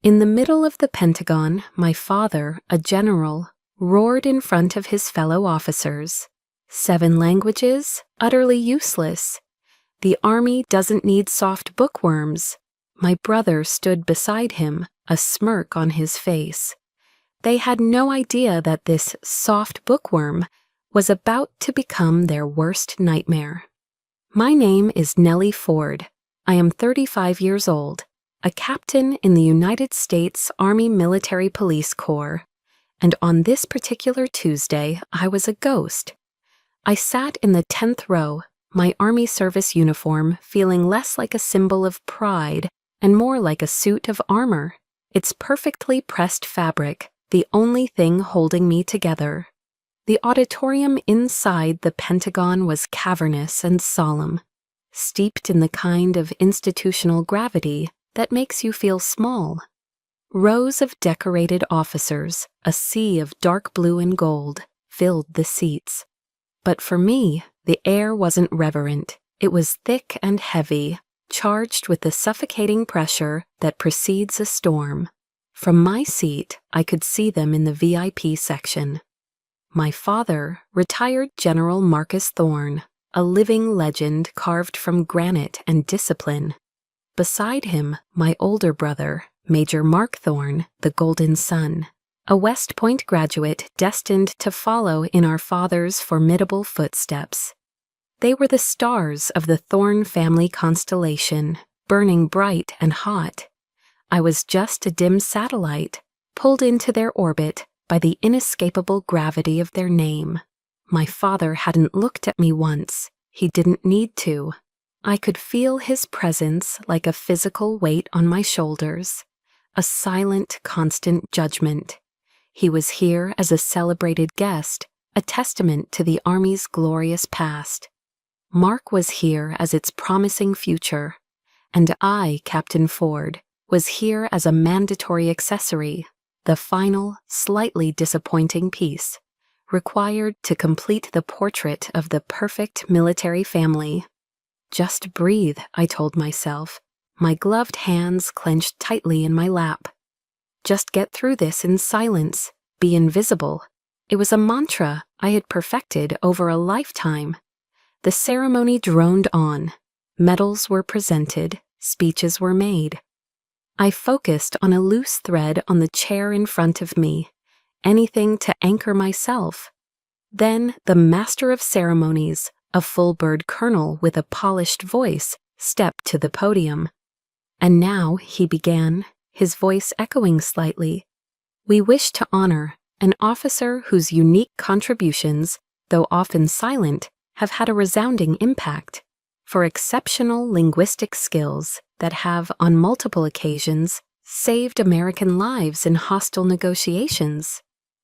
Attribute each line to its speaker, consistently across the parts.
Speaker 1: In the middle of the Pentagon, my father, a general, roared in front of his fellow officers. 7 languages? Utterly useless. The Army doesn't need soft bookworms. My brother stood beside him, a smirk on his face. They had no idea that this soft bookworm was about to become their worst nightmare. My name is Nellie Ford. I am 35 years old, a captain in the United States Army Military Police Corps, and on this particular Tuesday, I was a ghost. I sat in the 10th row, my Army service uniform feeling less like a symbol of pride and more like a suit of armor, its perfectly pressed fabric, the only thing holding me together. The auditorium inside the Pentagon was cavernous and solemn, steeped in the kind of institutional gravity that makes you feel small. Rows of decorated officers, a sea of dark blue and gold, filled the seats. But for me, the air wasn't reverent. It was thick and heavy, charged with the suffocating pressure that precedes a storm. From my seat, I could see them in the VIP section. My father, retired General Marcus Thorne, a living legend carved from granite and discipline. Beside him, my older brother, Major Mark Thorne, the Golden Sun, a West Point graduate destined to follow in our father's formidable footsteps. They were the stars of the Thorne family constellation, burning bright and hot. I was just a dim satellite, pulled into their orbit by the inescapable gravity of their name. My father hadn't looked at me once. He didn't need to. I could feel his presence like a physical weight on my shoulders, a silent, constant judgment. He was here as a celebrated guest, a testament to the Army's glorious past. Mark was here as its promising future, and I, Captain Ford, was here as a mandatory accessory, the final, slightly disappointing piece, required to complete the portrait of the perfect military family. Just breathe, I told myself, my gloved hands clenched tightly in my lap. Just get through this in silence, be invisible. It was a mantra I had perfected over a lifetime. The ceremony droned on. Medals were presented, speeches were made. I focused on a loose thread on the chair in front of me, anything to anchor myself. Then the master of ceremonies, a full-bird colonel with a polished voice, stepped to the podium. And now, he began, his voice echoing slightly, we wish to honor an officer whose unique contributions, though often silent, have had a resounding impact, for exceptional linguistic skills that have, on multiple occasions, saved American lives in hostile negotiations.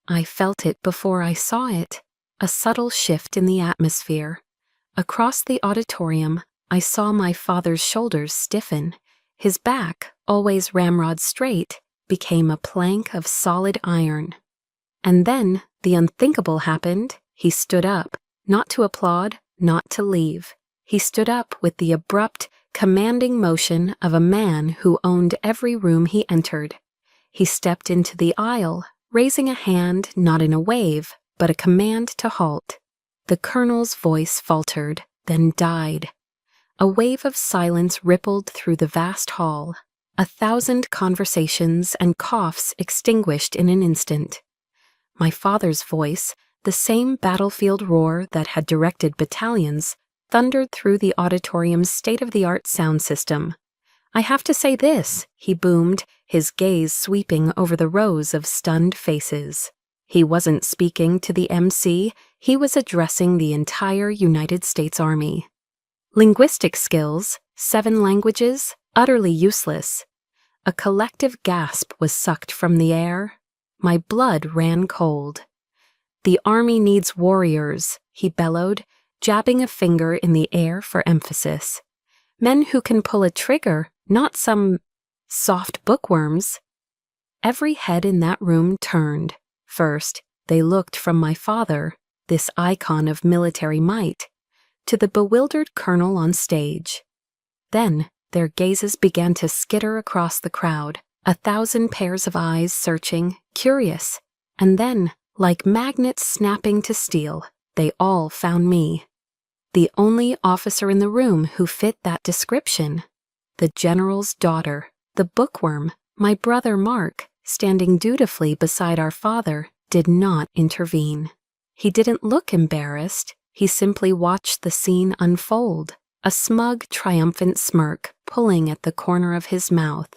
Speaker 1: I felt it before I saw it, a subtle shift in the atmosphere. Across the auditorium, I saw my father's shoulders stiffen. His back, always ramrod straight, became a plank of solid iron. And then the unthinkable happened. He stood up, not to applaud, not to leave. He stood up with the abrupt, commanding motion of a man who owned every room he entered. He stepped into the aisle, raising a hand not in a wave, but a command to halt. The colonel's voice faltered, then died. A wave of silence rippled through the vast hall. 1,000 conversations and coughs extinguished in an instant. My father's voice, the same battlefield roar that had directed battalions, thundered through the auditorium's state-of-the-art sound system. I have to say this, he boomed, his gaze sweeping over the rows of stunned faces. He wasn't speaking to the MC, he was addressing the entire United States Army. Linguistic skills, 7 languages, utterly useless. A collective gasp was sucked from the air. My blood ran cold. The Army needs warriors, he bellowed, jabbing a finger in the air for emphasis. Men who can pull a trigger, not some soft bookworms. Every head in that room turned. First, they looked from my father, this icon of military might, to the bewildered colonel on stage. Then their gazes began to skitter across the crowd, 1,000 pairs of eyes searching, curious, and then, like magnets snapping to steel, they all found me. The only officer in the room who fit that description. The general's daughter, the bookworm, my brother Mark, standing dutifully beside our father, did not intervene. He didn't look embarrassed. He simply watched the scene unfold, a smug, triumphant smirk pulling at the corner of his mouth.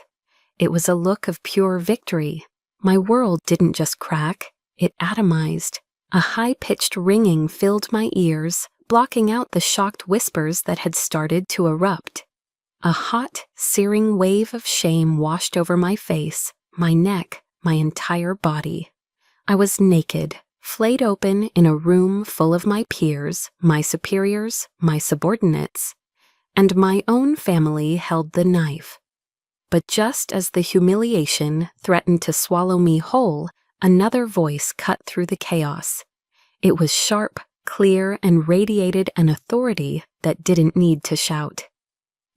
Speaker 1: It was a look of pure victory. My world didn't just crack, it atomized. A high-pitched ringing filled my ears, blocking out the shocked whispers that had started to erupt. A hot, searing wave of shame washed over my face, my neck, my entire body. I was naked, flayed open in a room full of my peers, my superiors, my subordinates, and my own family held the knife. But just as the humiliation threatened to swallow me whole, another voice cut through the chaos. It was sharp, clear, and radiated an authority that didn't need to shout.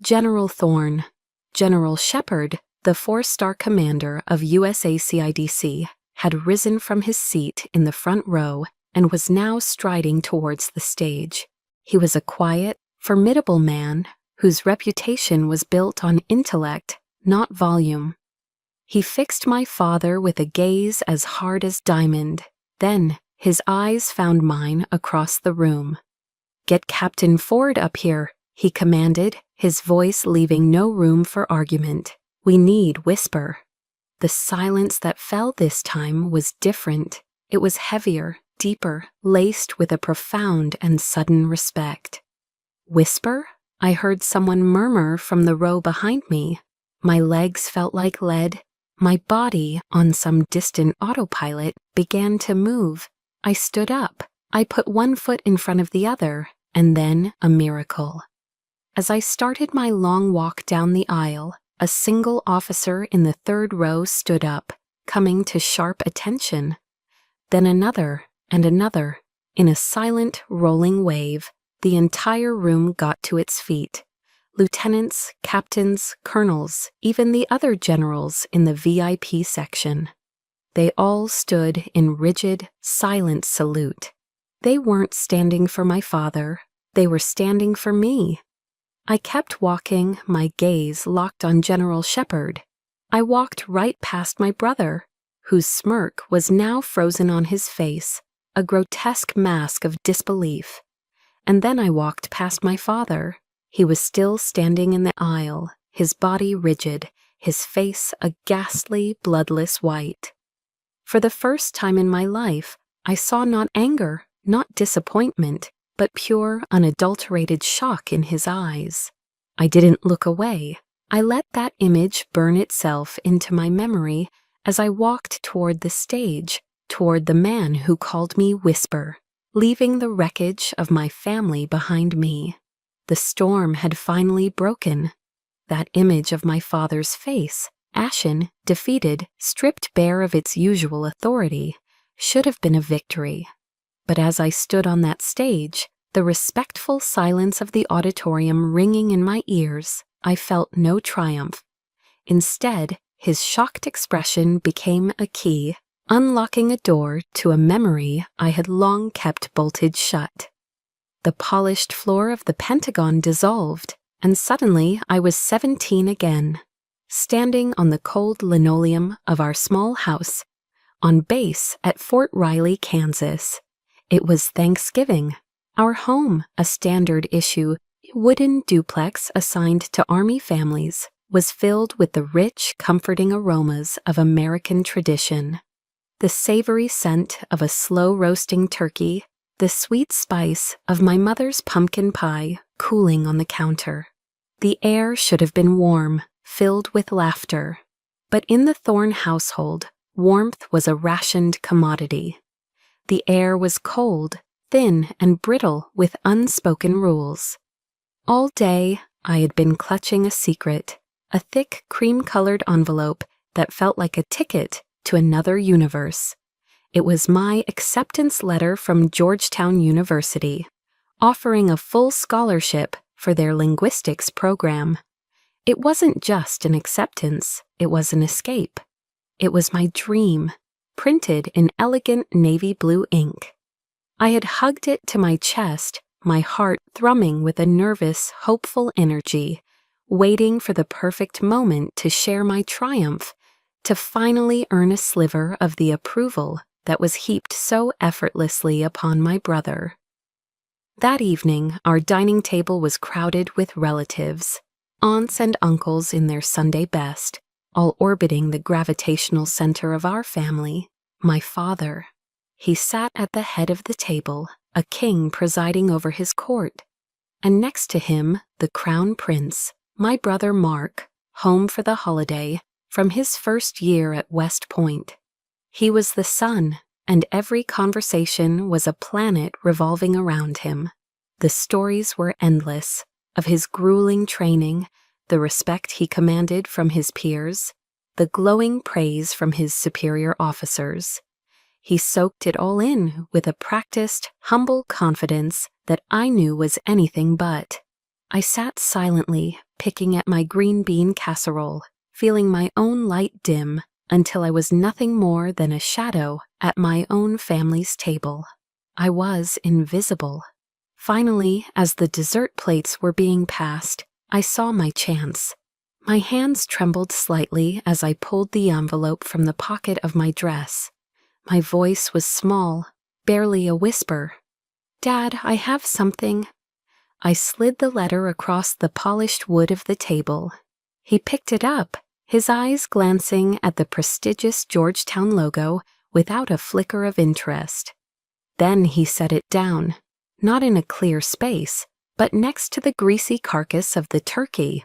Speaker 1: General Thorne, General Shepard, the 4-star commander of USACIDC, had risen from his seat in the front row and was now striding towards the stage. He was a quiet, formidable man whose reputation was built on intellect, not volume. He fixed my father with a gaze as hard as diamond. Then his eyes found mine across the room. "Get Captain Ford up here," he commanded, his voice leaving no room for argument. "We need whisper." The silence that fell this time was different. It was heavier, deeper, laced with a profound and sudden respect. "Whisper?" I heard someone murmur from the row behind me. My legs felt like lead. My body, on some distant autopilot, began to move. I stood up. I put one foot in front of the other, and then a miracle. As I started my long walk down the aisle, a single officer in the 3rd row stood up, coming to sharp attention. Then another and another. In a silent, rolling wave, the entire room got to its feet. Lieutenants, captains, colonels, even the other generals in the VIP section. They all stood in rigid, silent salute. They weren't standing for my father. They were standing for me. I kept walking, my gaze locked on General Shepard. I walked right past my brother, whose smirk was now frozen on his face, a grotesque mask of disbelief. And then I walked past my father. He was still standing in the aisle, his body rigid, his face a ghastly, bloodless white. For the first time in my life, I saw not anger, not disappointment, but pure, unadulterated shock in his eyes. I didn't look away. I let that image burn itself into my memory as I walked toward the stage, toward the man who called me Whisper, leaving the wreckage of my family behind me. The storm had finally broken. That image of my father's face, ashen, defeated, stripped bare of its usual authority, should have been a victory. But as I stood on that stage, the respectful silence of the auditorium ringing in my ears, I felt no triumph. Instead, his shocked expression became a key, unlocking a door to a memory I had long kept bolted shut. The polished floor of the Pentagon dissolved, and suddenly I was 17 again, standing on the cold linoleum of our small house, on base at Fort Riley, Kansas. It was Thanksgiving. Our home, a standard-issue, wooden duplex assigned to Army families, was filled with the rich, comforting aromas of American tradition. The savory scent of a slow-roasting turkey, the sweet spice of my mother's pumpkin pie cooling on the counter. The air should have been warm, filled with laughter. But in the Thorne household, warmth was a rationed commodity. The air was cold, thin, and brittle with unspoken rules. All day, I had been clutching a secret, a thick, cream-colored envelope that felt like a ticket to another universe. It was my acceptance letter from Georgetown University, offering a full scholarship for their linguistics program. It wasn't just an acceptance, it was an escape. It was my dream, printed in elegant navy blue ink. I had hugged it to my chest, my heart thrumming with a nervous, hopeful energy, waiting for the perfect moment to share my triumph, to finally earn a sliver of the approval that was heaped so effortlessly upon my brother. That evening, our dining table was crowded with relatives, aunts and uncles in their Sunday best, all orbiting the gravitational center of our family, my father. He sat at the head of the table, a king presiding over his court, and next to him, the crown prince, my brother Mark, home for the holiday from his first year at West Point. He was the sun, and every conversation was a planet revolving around him. The stories were endless, of his grueling training, the respect he commanded from his peers, the glowing praise from his superior officers. He soaked it all in with a practiced, humble confidence that I knew was anything but. I sat silently, picking at my green bean casserole, feeling my own light dim until I was nothing more than a shadow at my own family's table. I was invisible. Finally, as the dessert plates were being passed, I saw my chance. My hands trembled slightly as I pulled the envelope from the pocket of my dress. My voice was small, barely a whisper. "Dad, I have something." I slid the letter across the polished wood of the table. He picked it up, his eyes glancing at the prestigious Georgetown logo without a flicker of interest. Then he set it down, not in a clear space, but next to the greasy carcass of the turkey,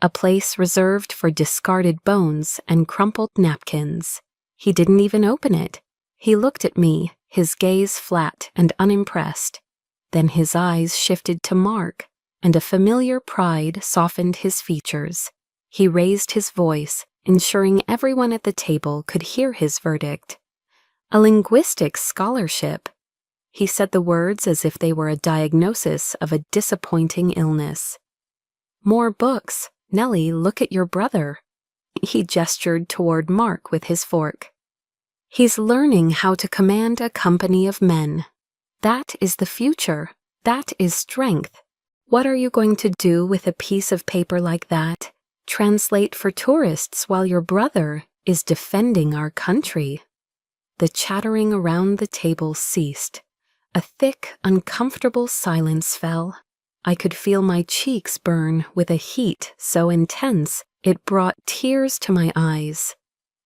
Speaker 1: a place reserved for discarded bones and crumpled napkins. He didn't even open it. He looked at me, his gaze flat and unimpressed. Then his eyes shifted to Mark, and a familiar pride softened his features. He raised his voice, ensuring everyone at the table could hear his verdict. "A linguistics scholarship." He said the words as if they were a diagnosis of a disappointing illness. "More books. Nellie, look at your brother." He gestured toward Mark with his fork. "He's learning how to command a company of men. That is the future. That is strength. What are you going to do with a piece of paper like that? Translate for tourists while your brother is defending our country." The chattering around the table ceased. A thick, uncomfortable silence fell. I could feel my cheeks burn with a heat so intense it brought tears to my eyes.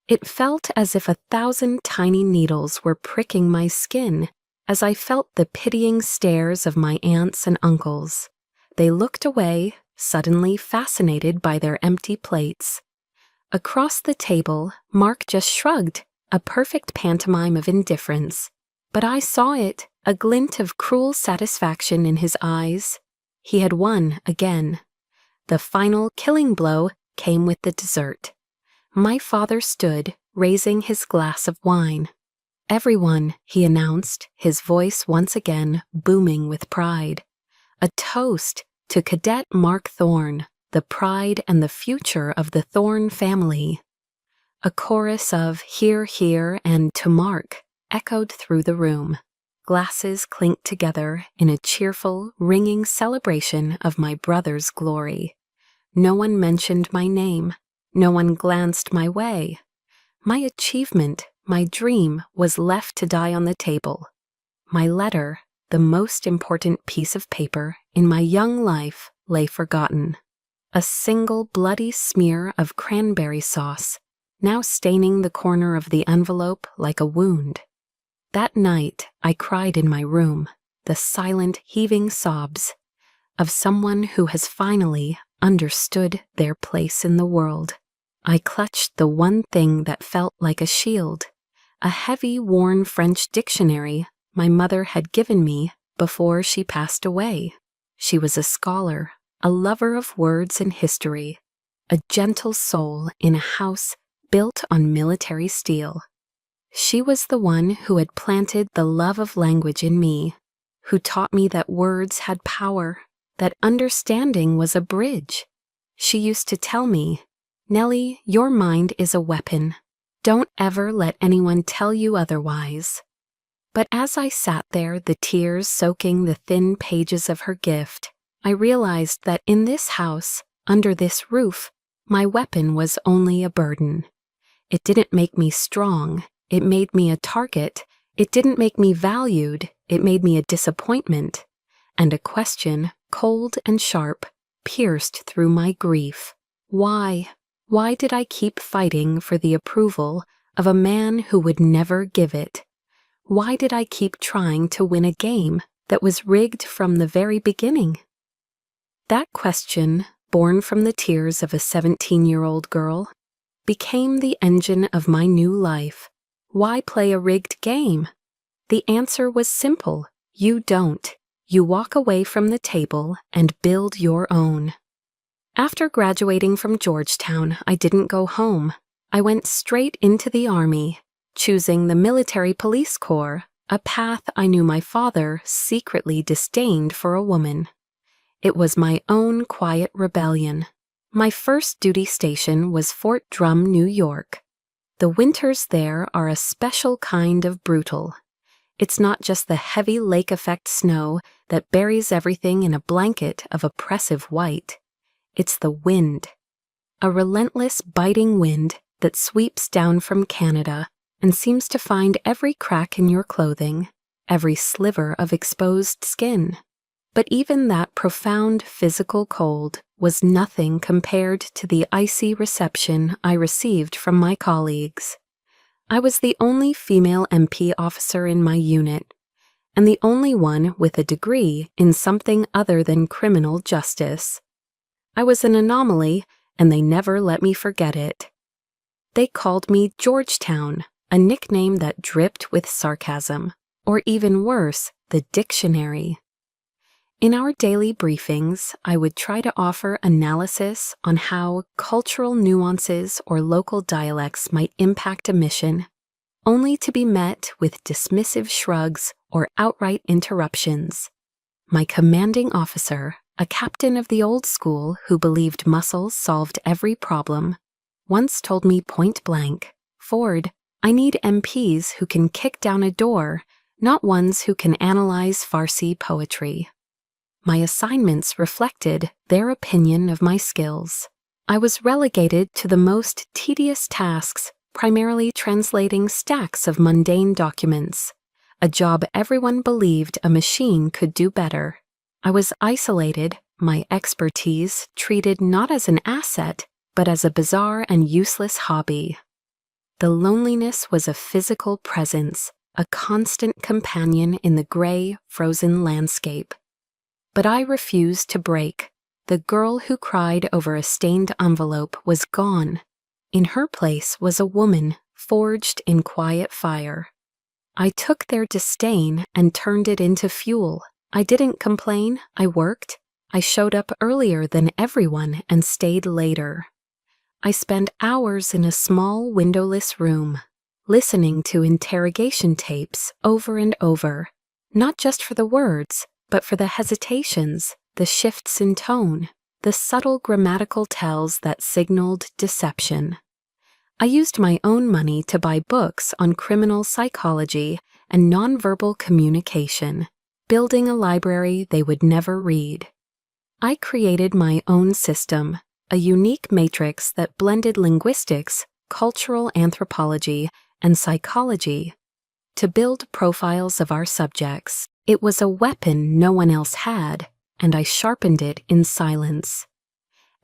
Speaker 1: It felt as if 1,000 tiny needles were pricking my skin as I felt the pitying stares of my aunts and uncles. They looked away, suddenly fascinated by their empty plates. Across the table, Mark just shrugged, a perfect pantomime of indifference. But I saw it, a glint of cruel satisfaction in his eyes. He had won again. The final killing blow came with the dessert. My father stood, raising his glass of wine. "Everyone," he announced, his voice once again booming with pride. "A toast to Cadet Mark Thorne, the pride and the future of the Thorne family." A chorus of "Hear, hear," and "To Mark" echoed through the room. Glasses clinked together in a cheerful, ringing celebration of my brother's glory. No one mentioned my name. No one glanced my way. My achievement, my dream, was left to die on the table. My letter, the most important piece of paper in my young life, lay forgotten. A single bloody smear of cranberry sauce, now staining the corner of the envelope like a wound. That night, I cried in my room, the silent, heaving sobs of someone who has finally understood their place in the world. I clutched the one thing that felt like a shield, a heavy, worn French dictionary my mother had given me before she passed away. She was a scholar, a lover of words and history, a gentle soul in a house built on military steel. She was the one who had planted the love of language in me, who taught me that words had power, that understanding was a bridge. She used to tell me, "Nellie, your mind is a weapon. Don't ever let anyone tell you otherwise." But as I sat there, the tears soaking the thin pages of her gift, I realized that in this house, under this roof, my weapon was only a burden. It didn't make me strong. It made me a target. It didn't make me valued. It made me a disappointment. And a question, cold and sharp, pierced through my grief. Why? Why did I keep fighting for the approval of a man who would never give it? Why did I keep trying to win a game that was rigged from the very beginning? That question, born from the tears of a 17-year-old girl, became the engine of my new life. Why play a rigged game? The answer was simple. You don't. You walk away from the table and build your own. After graduating from Georgetown, I didn't go home. I went straight into the Army, choosing the Military Police Corps, a path I knew my father secretly disdained for a woman. It was my own quiet rebellion. My first duty station was Fort Drum, New York. The winters there are a special kind of brutal. It's not just the heavy lake effect snow that buries everything in a blanket of oppressive white. It's the wind. A relentless, biting wind that sweeps down from Canada and seems to find every crack in your clothing, every sliver of exposed skin. But even that profound physical cold was nothing compared to the icy reception I received from my colleagues. I was the only female MP officer in my unit, and the only one with a degree in something other than criminal justice. I was an anomaly, and they never let me forget it. They called me Georgetown, a nickname that dripped with sarcasm, or even worse, the dictionary. In our daily briefings, I would try to offer analysis on how cultural nuances or local dialects might impact a mission, only to be met with dismissive shrugs or outright interruptions. My commanding officer, a captain of the old school who believed muscles solved every problem, once told me point blank, "Ford, I need MPs who can kick down a door, not ones who can analyze Farsi poetry." My assignments reflected their opinion of my skills. I was relegated to the most tedious tasks, primarily translating stacks of mundane documents, a job everyone believed a machine could do better. I was isolated, my expertise treated not as an asset, but as a bizarre and useless hobby. The loneliness was a physical presence, a constant companion in the gray, frozen landscape. But I refused to break. The girl who cried over a stained envelope was gone. In her place was a woman forged in quiet fire. I took their disdain and turned it into fuel. I didn't complain, I worked. I showed up earlier than everyone and stayed later. I spent hours in a small windowless room, listening to interrogation tapes over and over, not just for the words, but for the hesitations, the shifts in tone, the subtle grammatical tells that signaled deception. I used my own money to buy books on criminal psychology and nonverbal communication, building a library they would never read. I created my own system, a unique matrix that blended linguistics, cultural anthropology, and psychology to build profiles of our subjects. It was a weapon no one else had, and I sharpened it in silence.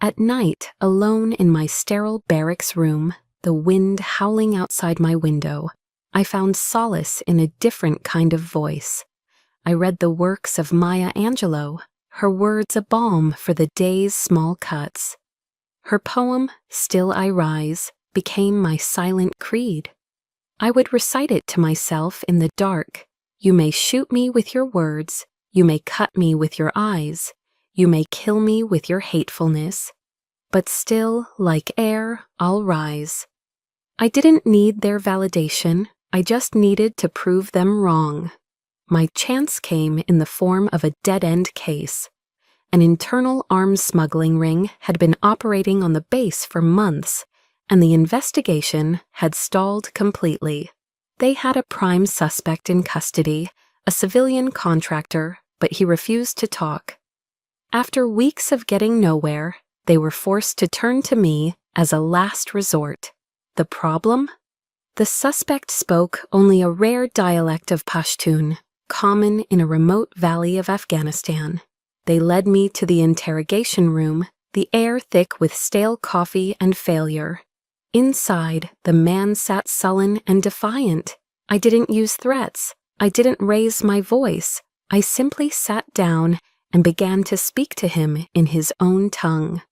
Speaker 1: At night, alone in my sterile barracks room, the wind howling outside my window, I found solace in a different kind of voice. I read the works of Maya Angelou, her words a balm for the day's small cuts. Her poem, Still I Rise, became my silent creed. I would recite it to myself in the dark. You may shoot me with your words, you may cut me with your eyes, you may kill me with your hatefulness, but still, like air, I'll rise. I didn't need their validation, I just needed to prove them wrong. My chance came in the form of a dead-end case, An internal arms smuggling ring had been operating on the base for months, and the investigation had stalled completely. They had a prime suspect in custody, a civilian contractor, but he refused to talk. After weeks of getting nowhere, they were forced to turn to me as a last resort. The problem? The suspect spoke only a rare dialect of Pashtun, common in a remote valley of Afghanistan. They led me to the interrogation room, the air thick with stale coffee and failure. Inside, the man sat sullen and defiant. I didn't use threats. I didn't raise my voice. I simply sat down and began to speak to him in his own tongue.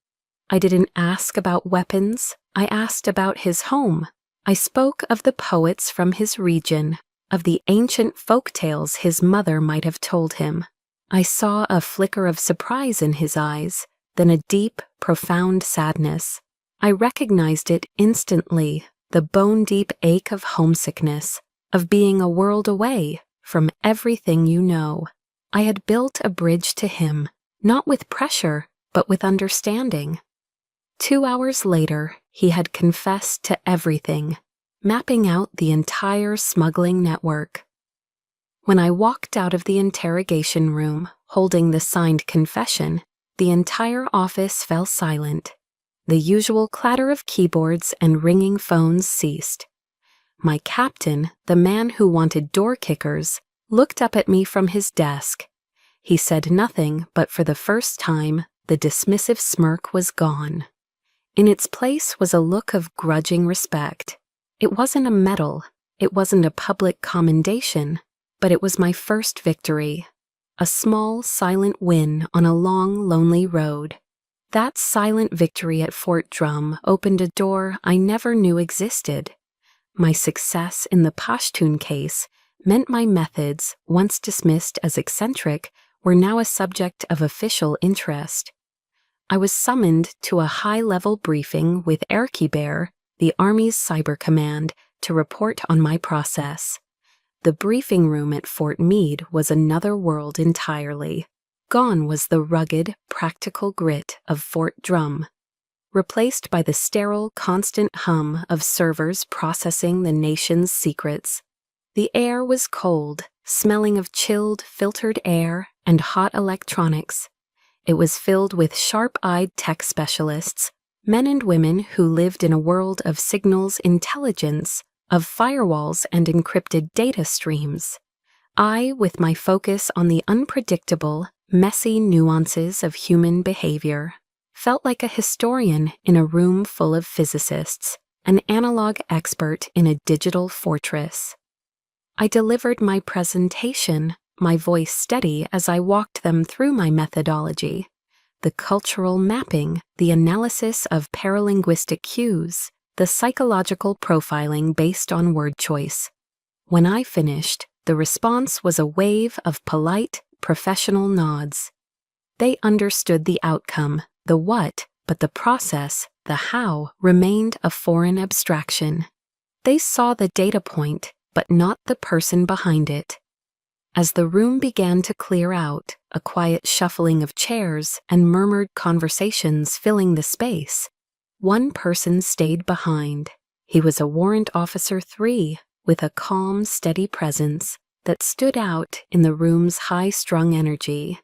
Speaker 1: I didn't ask about weapons. I asked about his home. I spoke of the poets from his region, of the ancient folk tales his mother might have told him. I saw a flicker of surprise in his eyes, then a deep, profound sadness. I recognized it instantly, the bone-deep ache of homesickness, of being a world away from everything you know. I had built a bridge to him, not with pressure, but with understanding. 2 hours later, he had confessed to everything, mapping out the entire smuggling network. When I walked out of the interrogation room, holding the signed confession, the entire office fell silent. The usual clatter of keyboards and ringing phones ceased. My captain, the man who wanted door kickers, looked up at me from his desk. He said nothing, but for the first time, the dismissive smirk was gone. In its place was a look of grudging respect. It wasn't a medal, it wasn't a public commendation, but it was my first victory. A small, silent win on a long, lonely road. That silent victory at Fort Drum opened a door I never knew existed. My success in the Pashtun case meant my methods, once dismissed as eccentric, were now a subject of official interest. I was summoned to a high-level briefing with Erkiber, the Army's cyber command, to report on my process. The briefing room at Fort Meade was another world entirely. Gone was the rugged, practical grit of Fort Drum, replaced by the sterile, constant hum of servers processing the nation's secrets. The air was cold, smelling of chilled, filtered air and hot electronics. It was filled with sharp-eyed tech specialists, men and women who lived in a world of signals intelligence, of firewalls and encrypted data streams. I, with my focus on the unpredictable, messy nuances of human behavior, felt like a historian in a room full of physicists, an analog expert in a digital fortress. I delivered my presentation, my voice steady as I walked them through my methodology, the cultural mapping, the analysis of paralinguistic cues, the psychological profiling based on word choice. When I finished, the response was a wave of polite, professional nods. They understood the outcome, the what, but the process, the how, remained a foreign abstraction. They saw the data point, but not the person behind it. As the room began to clear out, a quiet shuffling of chairs and murmured conversations filling the space, one person stayed behind. He was a Warrant Officer 3, with a calm, steady presence that stood out in the room's high-strung energy.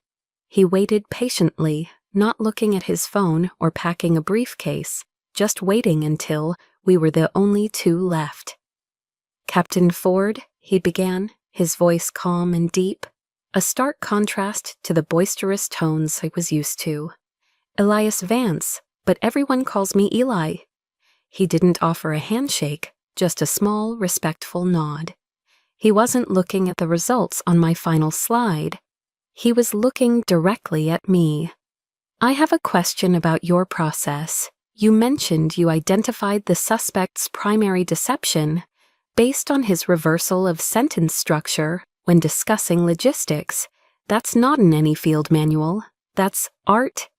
Speaker 1: He waited patiently, not looking at his phone or packing a briefcase, just waiting until we were the only two left. "Captain Ford," he began, his voice calm and deep, a stark contrast to the boisterous tones I was used to. "Elias Vance, but everyone calls me Eli." He didn't offer a handshake, just a small, respectful nod. He wasn't looking at the results on my final slide. He was looking directly at me. "I have a question about your process. You mentioned you identified the suspect's primary deception based on his reversal of sentence structure when discussing logistics. That's not in any field manual. That's art."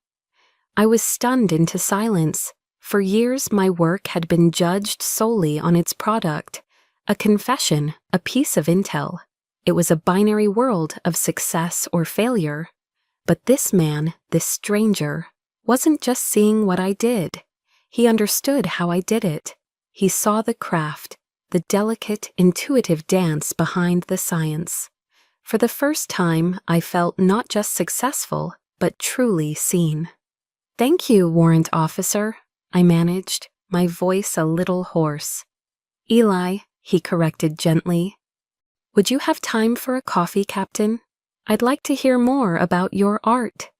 Speaker 1: I was stunned into silence. For years, my work had been judged solely on its product, a confession, a piece of intel. It was a binary world of success or failure. But this man, this stranger, wasn't just seeing what I did. He understood how I did it. He saw the craft, the delicate, intuitive dance behind the science. For the first time, I felt not just successful, but truly seen. "Thank you, warrant officer," I managed, my voice a little hoarse. "Eli," he corrected gently. "Would you have time for a coffee, Captain? I'd like to hear more about your art."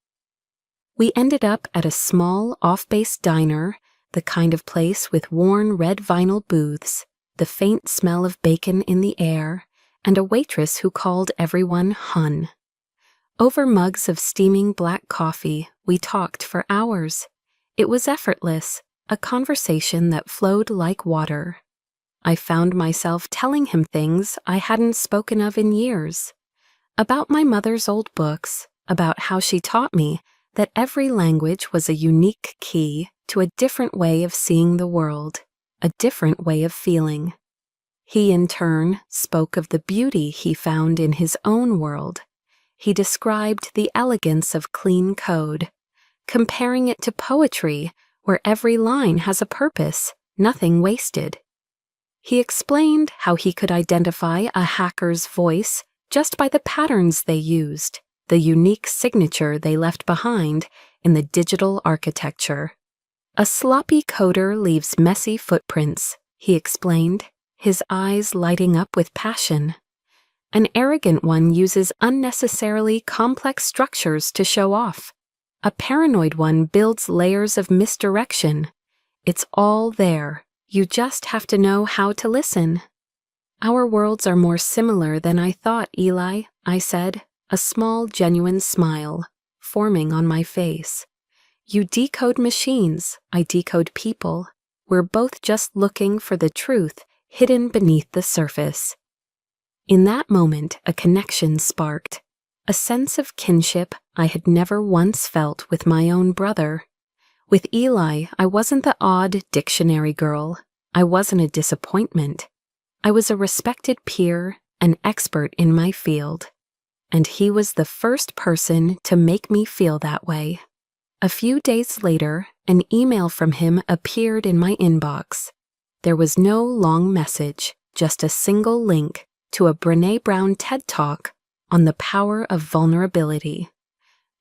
Speaker 1: We ended up at a small, off-base diner, the kind of place with worn red vinyl booths, the faint smell of bacon in the air, and a waitress who called everyone Hun. Over mugs of steaming black coffee, we talked for hours. It was effortless, a conversation that flowed like water. I found myself telling him things I hadn't spoken of in years. About my mother's old books, about how she taught me that every language was a unique key to a different way of seeing the world, a different way of feeling. He, in turn, spoke of the beauty he found in his own world. He described the elegance of clean code, comparing it to poetry where every line has a purpose, nothing wasted. He explained how he could identify a hacker's voice just by the patterns they used, the unique signature they left behind in the digital architecture. "A sloppy coder leaves messy footprints," he explained, his eyes lighting up with passion. "An arrogant one uses unnecessarily complex structures to show off. A paranoid one builds layers of misdirection. It's all there. You just have to know how to listen." "Our worlds are more similar than I thought, Eli," I said, a small, genuine smile forming on my face. "You decode machines, I decode people. We're both just looking for the truth hidden beneath the surface." In that moment, a connection sparked, a sense of kinship I had never once felt with my own brother. With Eli, I wasn't the odd dictionary girl. I wasn't a disappointment. I was a respected peer, an expert in my field. And he was the first person to make me feel that way. A few days later, an email from him appeared in my inbox. There was no long message, just a single link to a Brené Brown TED Talk on the power of vulnerability.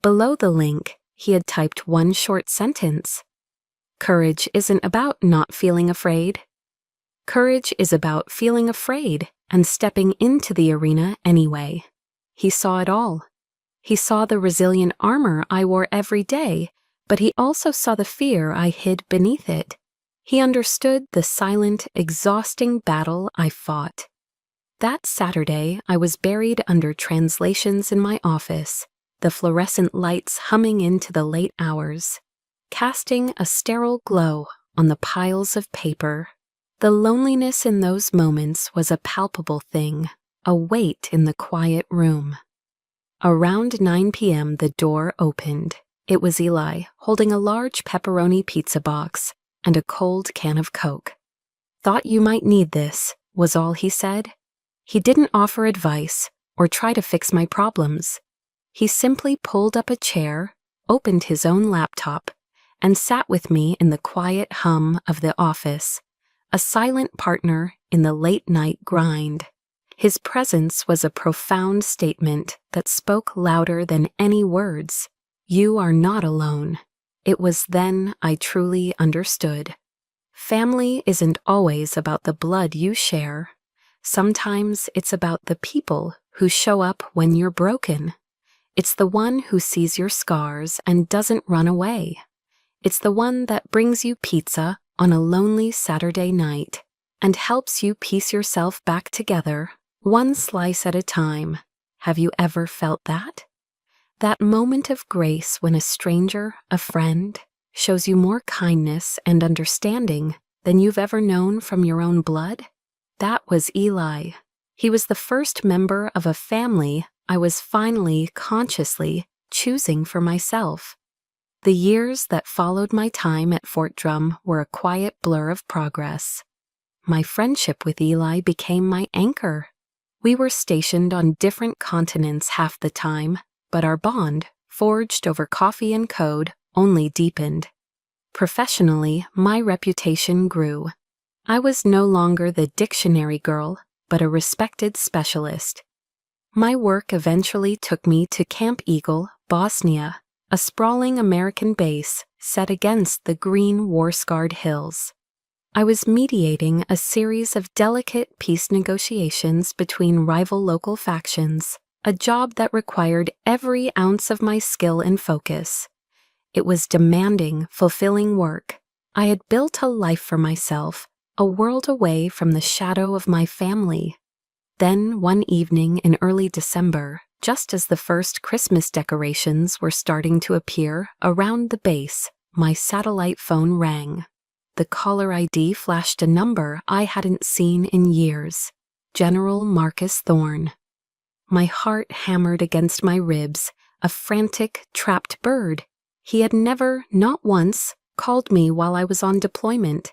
Speaker 1: Below the link, he had typed one short sentence. "Courage isn't about not feeling afraid. Courage is about feeling afraid and stepping into the arena anyway." He saw it all. He saw the resilient armor I wore every day, but he also saw the fear I hid beneath it. He understood the silent, exhausting battle I fought. That Saturday, I was buried under translations in my office, the fluorescent lights humming into the late hours, casting a sterile glow on the piles of paper. The loneliness in those moments was a palpable thing, a weight in the quiet room. Around 9 p.m., the door opened. It was Eli, holding a large pepperoni pizza box and a cold can of Coke. "Thought you might need this," was all he said. He didn't offer advice or try to fix my problems. He simply pulled up a chair, opened his own laptop, and sat with me in the quiet hum of the office, a silent partner in the late-night grind. His presence was a profound statement that spoke louder than any words. You are not alone. It was then I truly understood. Family isn't always about the blood you share. Sometimes it's about the people who show up when you're broken. It's the one who sees your scars and doesn't run away. It's the one that brings you pizza on a lonely Saturday night and helps you piece yourself back together, one slice at a time. Have you ever felt that? That moment of grace when a stranger, a friend, shows you more kindness and understanding than you've ever known from your own blood? That was Eli. He was the first member of a family I was finally, consciously choosing for myself. The years that followed my time at Fort Drum were a quiet blur of progress. My friendship with Eli became my anchor. We were stationed on different continents half the time, but our bond forged over coffee and code, only deepened. Professionally, my reputation grew. I was no longer the dictionary girl, but a respected specialist. My work eventually took me to Camp Eagle, Bosnia, a sprawling American base set against the green war-scarred hills. I was mediating a series of delicate peace negotiations between rival local factions, a job that required every ounce of my skill and focus. It was demanding, fulfilling work. I had built a life for myself, a world away from the shadow of my family. Then, one evening in early December, just as the first Christmas decorations were starting to appear around the base, my satellite phone rang. The caller ID flashed a number I hadn't seen in years. General Marcus Thorne. My heart hammered against my ribs, a frantic, trapped bird. He had never, not once, called me while I was on deployment.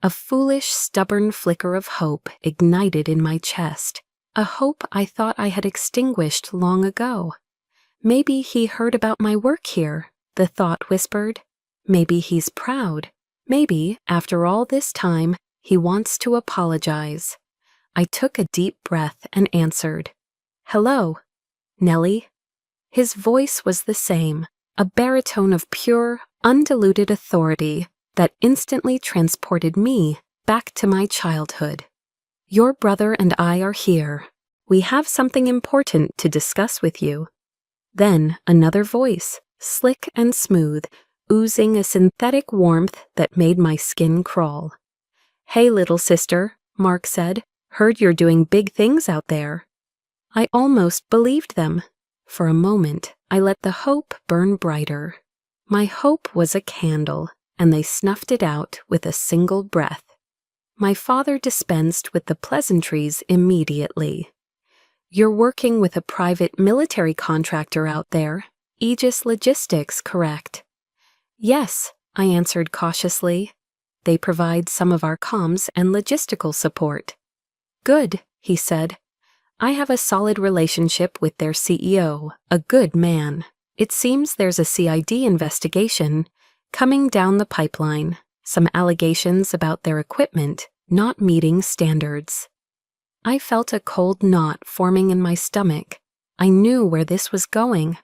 Speaker 1: A foolish, stubborn flicker of hope ignited in my chest, a hope I thought I had extinguished long ago. Maybe he heard about my work here, the thought whispered. Maybe he's proud. Maybe, after all this time, he wants to apologize. I took a deep breath and answered. Hello, Nellie. His voice was the same, a baritone of pure, undiluted authority that instantly transported me back to my childhood. Your brother and I are here. We have something important to discuss with you. Then another voice, slick and smooth, oozing a synthetic warmth that made my skin crawl. Hey, little sister, Mark said. Heard you're doing big things out there. I almost believed them. For a moment, I let the hope burn brighter. My hope was a candle, and they snuffed it out with a single breath. My father dispensed with the pleasantries immediately. You're working with a private military contractor out there, Aegis Logistics, correct? Yes, I answered cautiously. They provide some of our comms and logistical support. Good, he said. I have a solid relationship with their CEO, a good man. It seems there's a CID investigation coming down the pipeline, some allegations about their equipment not meeting standards. I felt a cold knot forming in my stomach. I knew where this was going.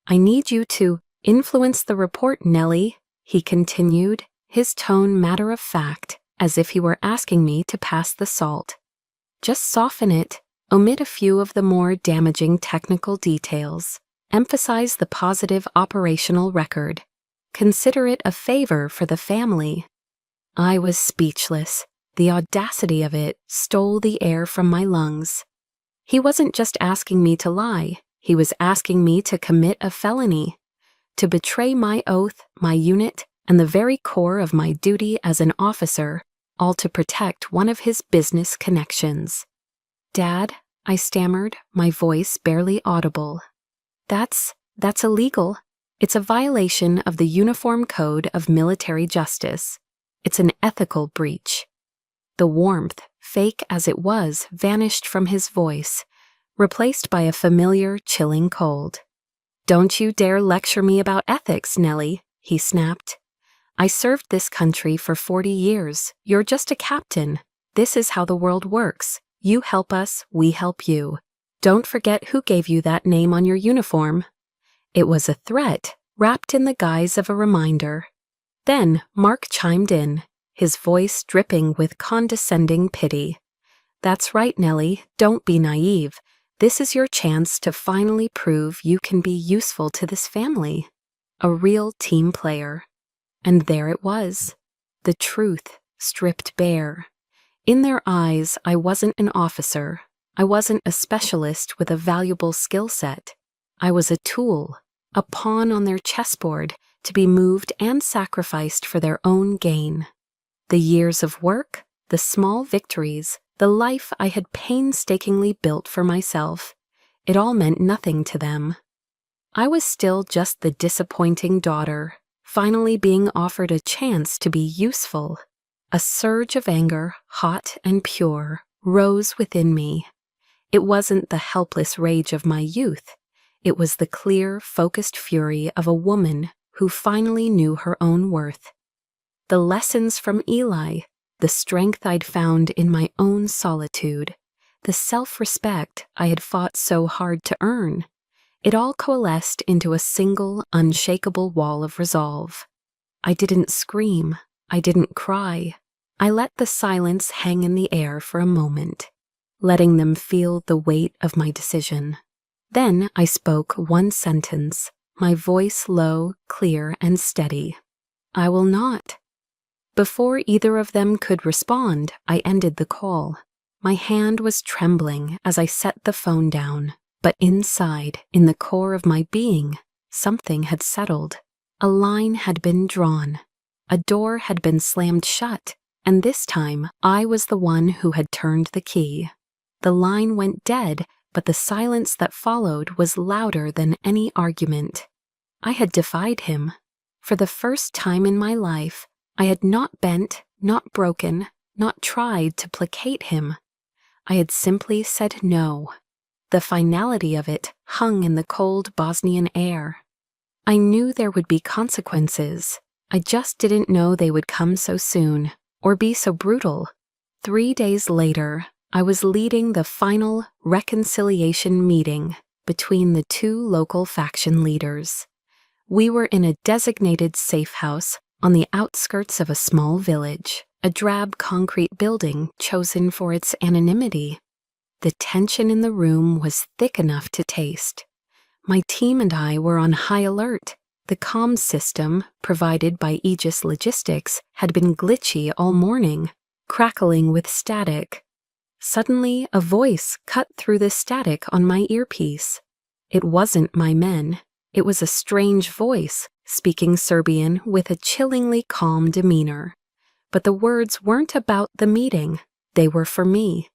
Speaker 1: I need you to influence the report, Nellie, he continued, his tone matter of fact, as if he were asking me to pass the salt. Just soften it, omit a few of the more damaging technical details, emphasize the positive operational record. Consider it a favor for the family. I was speechless. The audacity of it stole the air from my lungs. He wasn't just asking me to lie, he was asking me to commit a felony, to betray my oath, my unit, and the very core of my duty as an officer, all to protect one of his business connections. Dad, I stammered, my voice barely audible. That's illegal. It's a violation of the Uniform Code of Military Justice. It's an ethical breach. The warmth, fake as it was, vanished from his voice, replaced by a familiar, chilling cold. Don't you dare lecture me about ethics, Nellie, he snapped. I served this country for 40 years. You're just a captain. This is how the world works. You help us, we help you. Don't forget who gave you that name on your uniform. It was a threat, wrapped in the guise of a reminder. Then Mark chimed in, his voice dripping with condescending pity. That's right, Nellie, don't be naive. This is your chance to finally prove you can be useful to this family. A real team player. And there it was. The truth, stripped bare. In their eyes, I wasn't an officer. I wasn't a specialist with a valuable skill set. I was a tool, a pawn on their chessboard to be moved and sacrificed for their own gain. The years of work, the small victories, the life I had painstakingly built for myself, it all meant nothing to them. I was still just the disappointing daughter, finally being offered a chance to be useful. A surge of anger, hot and pure, rose within me. It wasn't the helpless rage of my youth. It was the clear, focused fury of a woman who finally knew her own worth. The lessons from Eli, the strength I'd found in my own solitude, the self-respect I had fought so hard to earn, it all coalesced into a single, unshakable wall of resolve. I didn't scream. I didn't cry. I let the silence hang in the air for a moment, letting them feel the weight of my decision. Then I spoke one sentence, my voice low, clear, and steady. I will not. Before either of them could respond, I ended the call. My hand was trembling as I set the phone down, but inside, in the core of my being, something had settled. A line had been drawn. A door had been slammed shut, and this time I was the one who had turned the key. The line went dead, but the silence that followed was louder than any argument. I had defied him. For the first time in my life, I had not bent, not broken, not tried to placate him. I had simply said no. The finality of it hung in the cold Bosnian air. I knew there would be consequences. I just didn't know they would come so soon, or be so brutal. 3 days later, I was leading the final reconciliation meeting between the two local faction leaders. We were in a designated safe house on the outskirts of a small village, a drab concrete building chosen for its anonymity. The tension in the room was thick enough to taste. My team and I were on high alert. The comms system, provided by Aegis Logistics, had been glitchy all morning, crackling with static. Suddenly, a voice cut through the static on my earpiece. It wasn't my men. It was a strange voice, speaking Serbian with a chillingly calm demeanor. But the words weren't about the meeting. They were for me.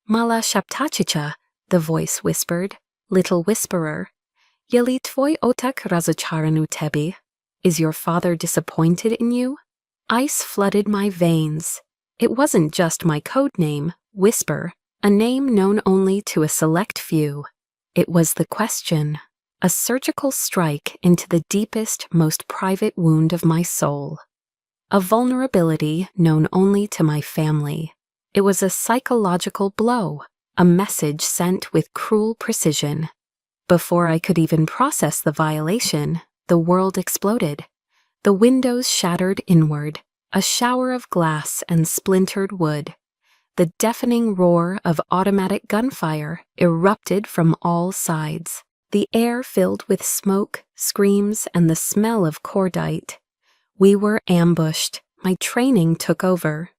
Speaker 1: Mala Shaptachicha, the voice whispered, little whisperer. Yeli tvoj otak razocharan u tebi? Is your father disappointed in you? Ice flooded my veins. It wasn't just my code name, Whisper, a name known only to a select few. It was the question, a surgical strike into the deepest, most private wound of my soul. A vulnerability known only to my family. It was a psychological blow, a message sent with cruel precision. Before I could even process the violation, the world exploded. The windows shattered inward, a shower of glass and splintered wood. The deafening roar of automatic gunfire erupted from all sides. The air filled with smoke, screams, and the smell of cordite. We were ambushed. My training took over.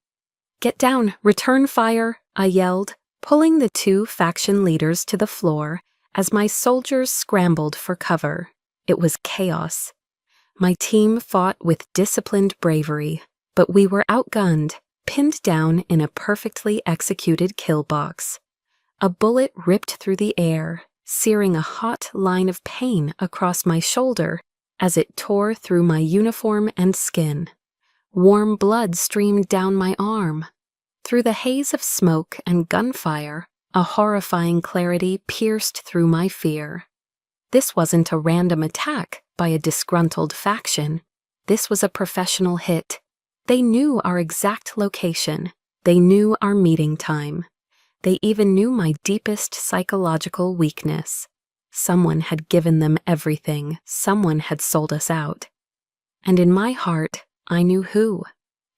Speaker 1: "Get down, return fire," I yelled, pulling the two faction leaders to the floor as my soldiers scrambled for cover. It was chaos. My team fought with disciplined bravery, but we were outgunned, pinned down in a perfectly executed kill box. A bullet ripped through the air, searing a hot line of pain across my shoulder as it tore through my uniform and skin. Warm blood streamed down my arm. Through the haze of smoke and gunfire, a horrifying clarity pierced through my fear. This wasn't a random attack by a disgruntled faction. This was a professional hit. They knew our exact location. They knew our meeting time. They even knew my deepest psychological weakness. Someone had given them everything. Someone had sold us out. And in my heart, I knew who.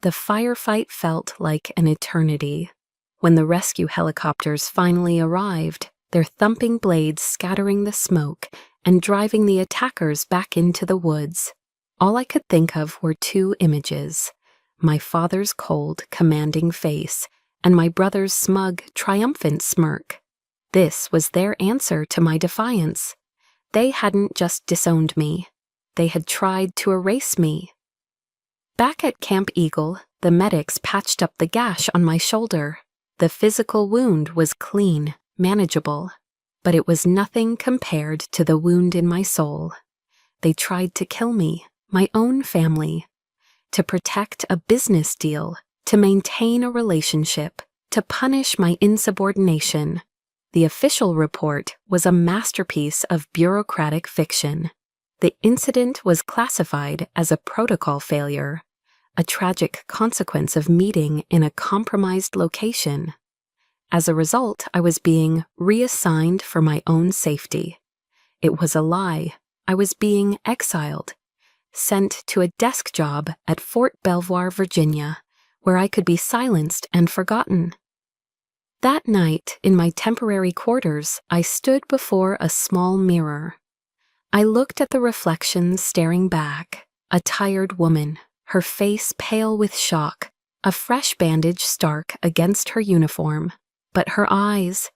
Speaker 1: The firefight felt like an eternity. When the rescue helicopters finally arrived, their thumping blades scattering the smoke and driving the attackers back into the woods, all I could think of were two images: my father's cold, commanding face and my brother's smug, triumphant smirk. This was their answer to my defiance. They hadn't just disowned me. They had tried to erase me. Back at Camp Eagle, the medics patched up the gash on my shoulder. The physical wound was clean, manageable, but it was nothing compared to the wound in my soul. They tried to kill me, my own family, to protect a business deal, to maintain a relationship, to punish my insubordination. The official report was a masterpiece of bureaucratic fiction. The incident was classified as a protocol failure, a tragic consequence of meeting in a compromised location. As a result, I was being reassigned for my own safety. It was a lie. I was being exiled, sent to a desk job at Fort Belvoir, Virginia, where I could be silenced and forgotten. That night, in my temporary quarters, I stood before a small mirror. I looked at the reflection staring back, a tired woman, her face pale with shock, a fresh bandage stark against her uniform. But her eyes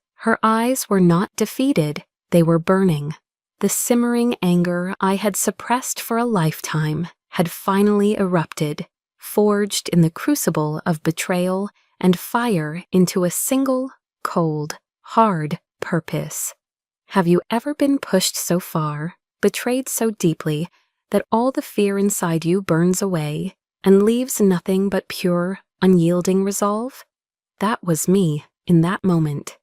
Speaker 1: were not defeated, they were burning. The simmering anger I had suppressed for a lifetime had finally erupted, forged in the crucible of betrayal and fire into a single, cold, hard purpose. Have you ever been pushed so far, betrayed so deeply, that all the fear inside you burns away and leaves nothing but pure, unyielding resolve? That was me in that moment.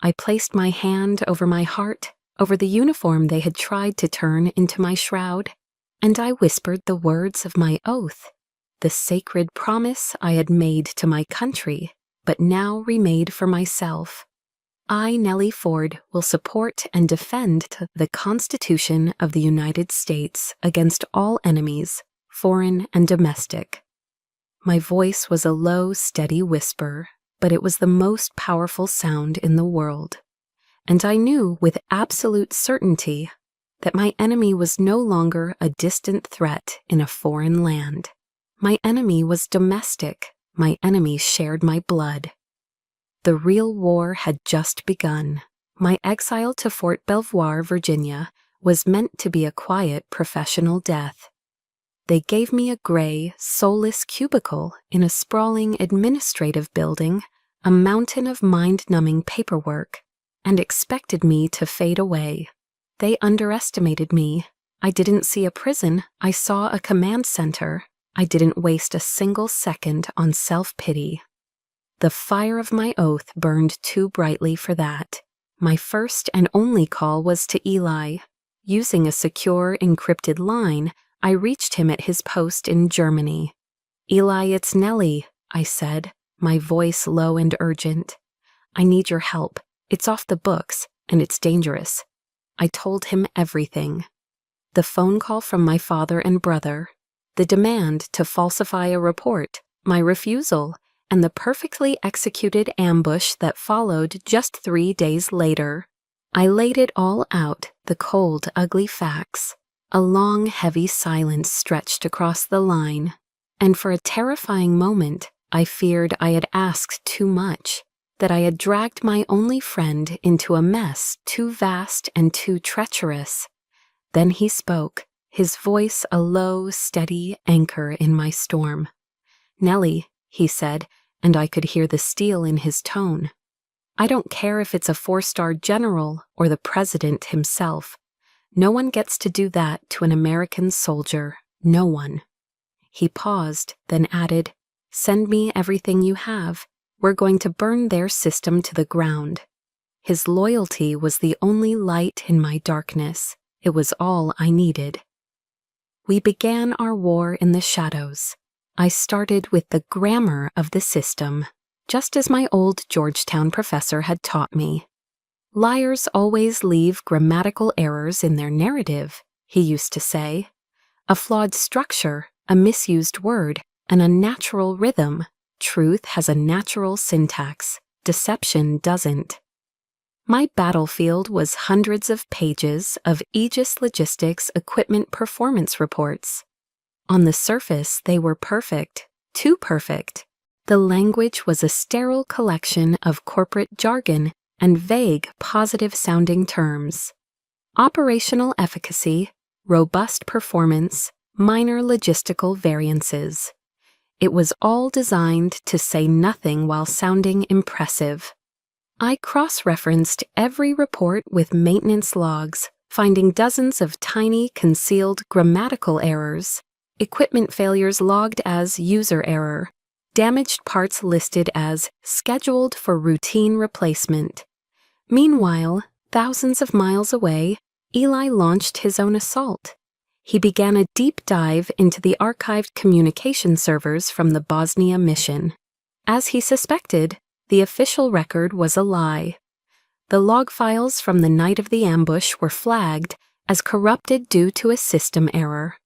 Speaker 1: I placed my hand over my heart, over the uniform they had tried to turn into my shroud, and I whispered the words of my oath, the sacred promise I had made to my country, but now remade for myself. I, Nellie Ford, will support and defend the Constitution of the United States against all enemies, foreign and domestic. My voice was a low, steady whisper, but it was the most powerful sound in the world. And I knew with absolute certainty that my enemy was no longer a distant threat in a foreign land. My enemy was domestic. My enemy shared my blood. The real war had just begun. My exile to Fort Belvoir, Virginia, was meant to be a quiet professional death. They gave me a gray, soulless cubicle in a sprawling administrative building, a mountain of mind-numbing paperwork, and expected me to fade away. They underestimated me. I didn't see a prison, I saw a command center. I didn't waste a single second on self-pity. The fire of my oath burned too brightly for that. My first and only call was to Eli. Using a secure, encrypted line, I reached him at his post in Germany. "Eli, it's Nellie," I said, my voice low and urgent. "I need your help. It's off the books, and it's dangerous." I told him everything. The phone call from my father and brother, the demand to falsify a report, my refusal, and the perfectly executed ambush that followed just 3 days later. I laid it all out, the cold, ugly facts. A long, heavy silence stretched across the line, and for a terrifying moment, I feared I had asked too much, that I had dragged my only friend into a mess too vast and too treacherous. Then he spoke, his voice a low, steady anchor in my storm. "Nellie," he said, and I could hear the steel in his tone. "I don't care if it's a 4-star general or the president himself. No one gets to do that to an American soldier. No one." He paused, then added, "Send me everything you have. We're going to burn their system to the ground." His loyalty was the only light in my darkness. It was all I needed. We began our war in the shadows. I started with the grammar of the system, just as my old Georgetown professor had taught me. "Liars always leave grammatical errors in their narrative," he used to say. "A flawed structure, a misused word, an unnatural rhythm. Truth has a natural syntax. Deception doesn't." My battlefield was hundreds of pages of Aegis Logistics equipment performance reports. On the surface, they were perfect, too perfect. The language was a sterile collection of corporate jargon and vague, positive-sounding terms. Operational efficacy, robust performance, minor logistical variances. It was all designed to say nothing while sounding impressive. I cross-referenced every report with maintenance logs, finding dozens of tiny, concealed grammatical errors, equipment failures logged as user error, damaged parts listed as scheduled for routine replacement. Meanwhile, thousands of miles away, Eli launched his own assault. He began a deep dive into the archived communication servers from the Bosnia mission. As he suspected, the official record was a lie. The log files from the night of the ambush were flagged as corrupted due to a system error.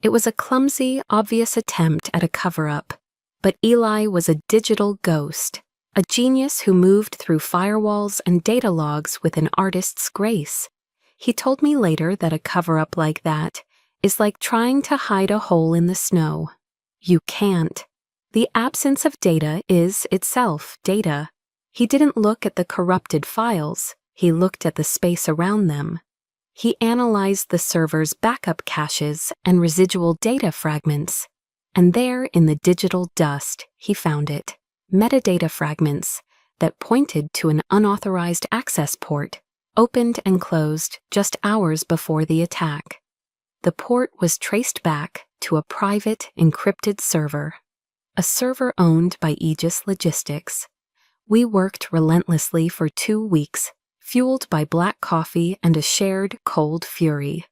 Speaker 1: It was a clumsy, obvious attempt at a cover-up, but Eli was a digital ghost, a genius who moved through firewalls and data logs with an artist's grace. He told me later that a cover-up like that is like trying to hide a hole in the snow. You can't. The absence of data is itself data. He didn't look at the corrupted files, he looked at the space around them. He analyzed the server's backup caches and residual data fragments, and there in the digital dust he found it, metadata fragments that pointed to an unauthorized access port, opened and closed just hours before the attack. The port was traced back to a private, encrypted server, a server owned by Aegis Logistics. We worked relentlessly for 2 weeks, fueled by black coffee and a shared cold fury.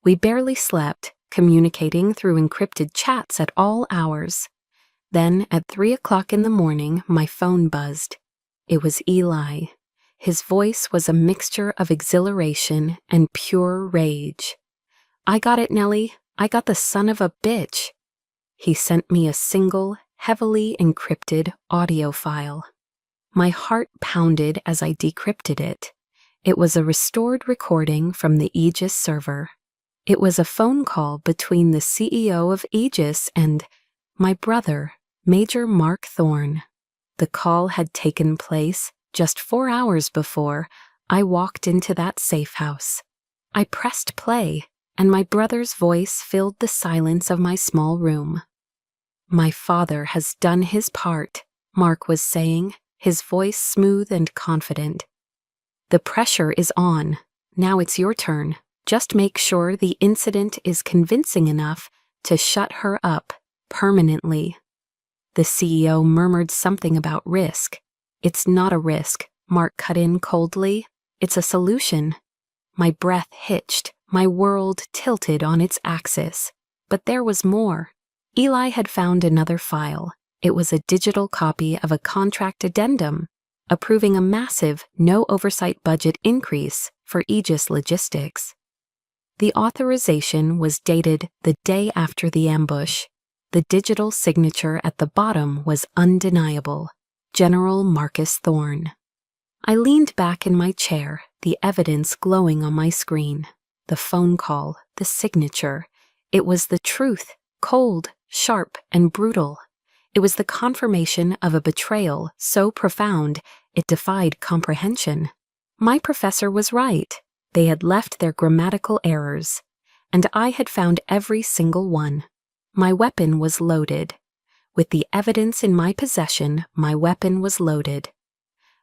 Speaker 1: We barely slept, communicating through encrypted chats at all hours. Then, at 3 o'clock in the morning, my phone buzzed. It was Eli. His voice was a mixture of exhilaration and pure rage. "I got it, Nellie. I got the son of a bitch." He sent me a single, heavily encrypted audio file. My heart pounded as I decrypted it. It was a restored recording from the Aegis server. It was a phone call between the CEO of Aegis and my brother, Major Mark Thorne. The call had taken place just 4 hours before I walked into that safe house. I pressed play, and my brother's voice filled the silence of my small room. "My father has done his part," Mark was saying, his voice smooth and confident. "The pressure is on. Now it's your turn. Just make sure the incident is convincing enough to shut her up permanently." The CEO murmured something about risk. "It's not a risk," Mark cut in coldly. "It's a solution." My breath hitched, my world tilted on its axis. But there was more. Eli had found another file. It was a digital copy of a contract addendum, approving a massive, no-oversight budget increase for Aegis Logistics. The authorization was dated the day after the ambush. The digital signature at the bottom was undeniable: General Marcus Thorne. I leaned back in my chair, the evidence glowing on my screen. The phone call, the signature. It was the truth, cold, sharp, and brutal. It was the confirmation of a betrayal so profound it defied comprehension. My professor was right. They had left their grammatical errors, and I had found every single one. My weapon was loaded. With the evidence in my possession, my weapon was loaded.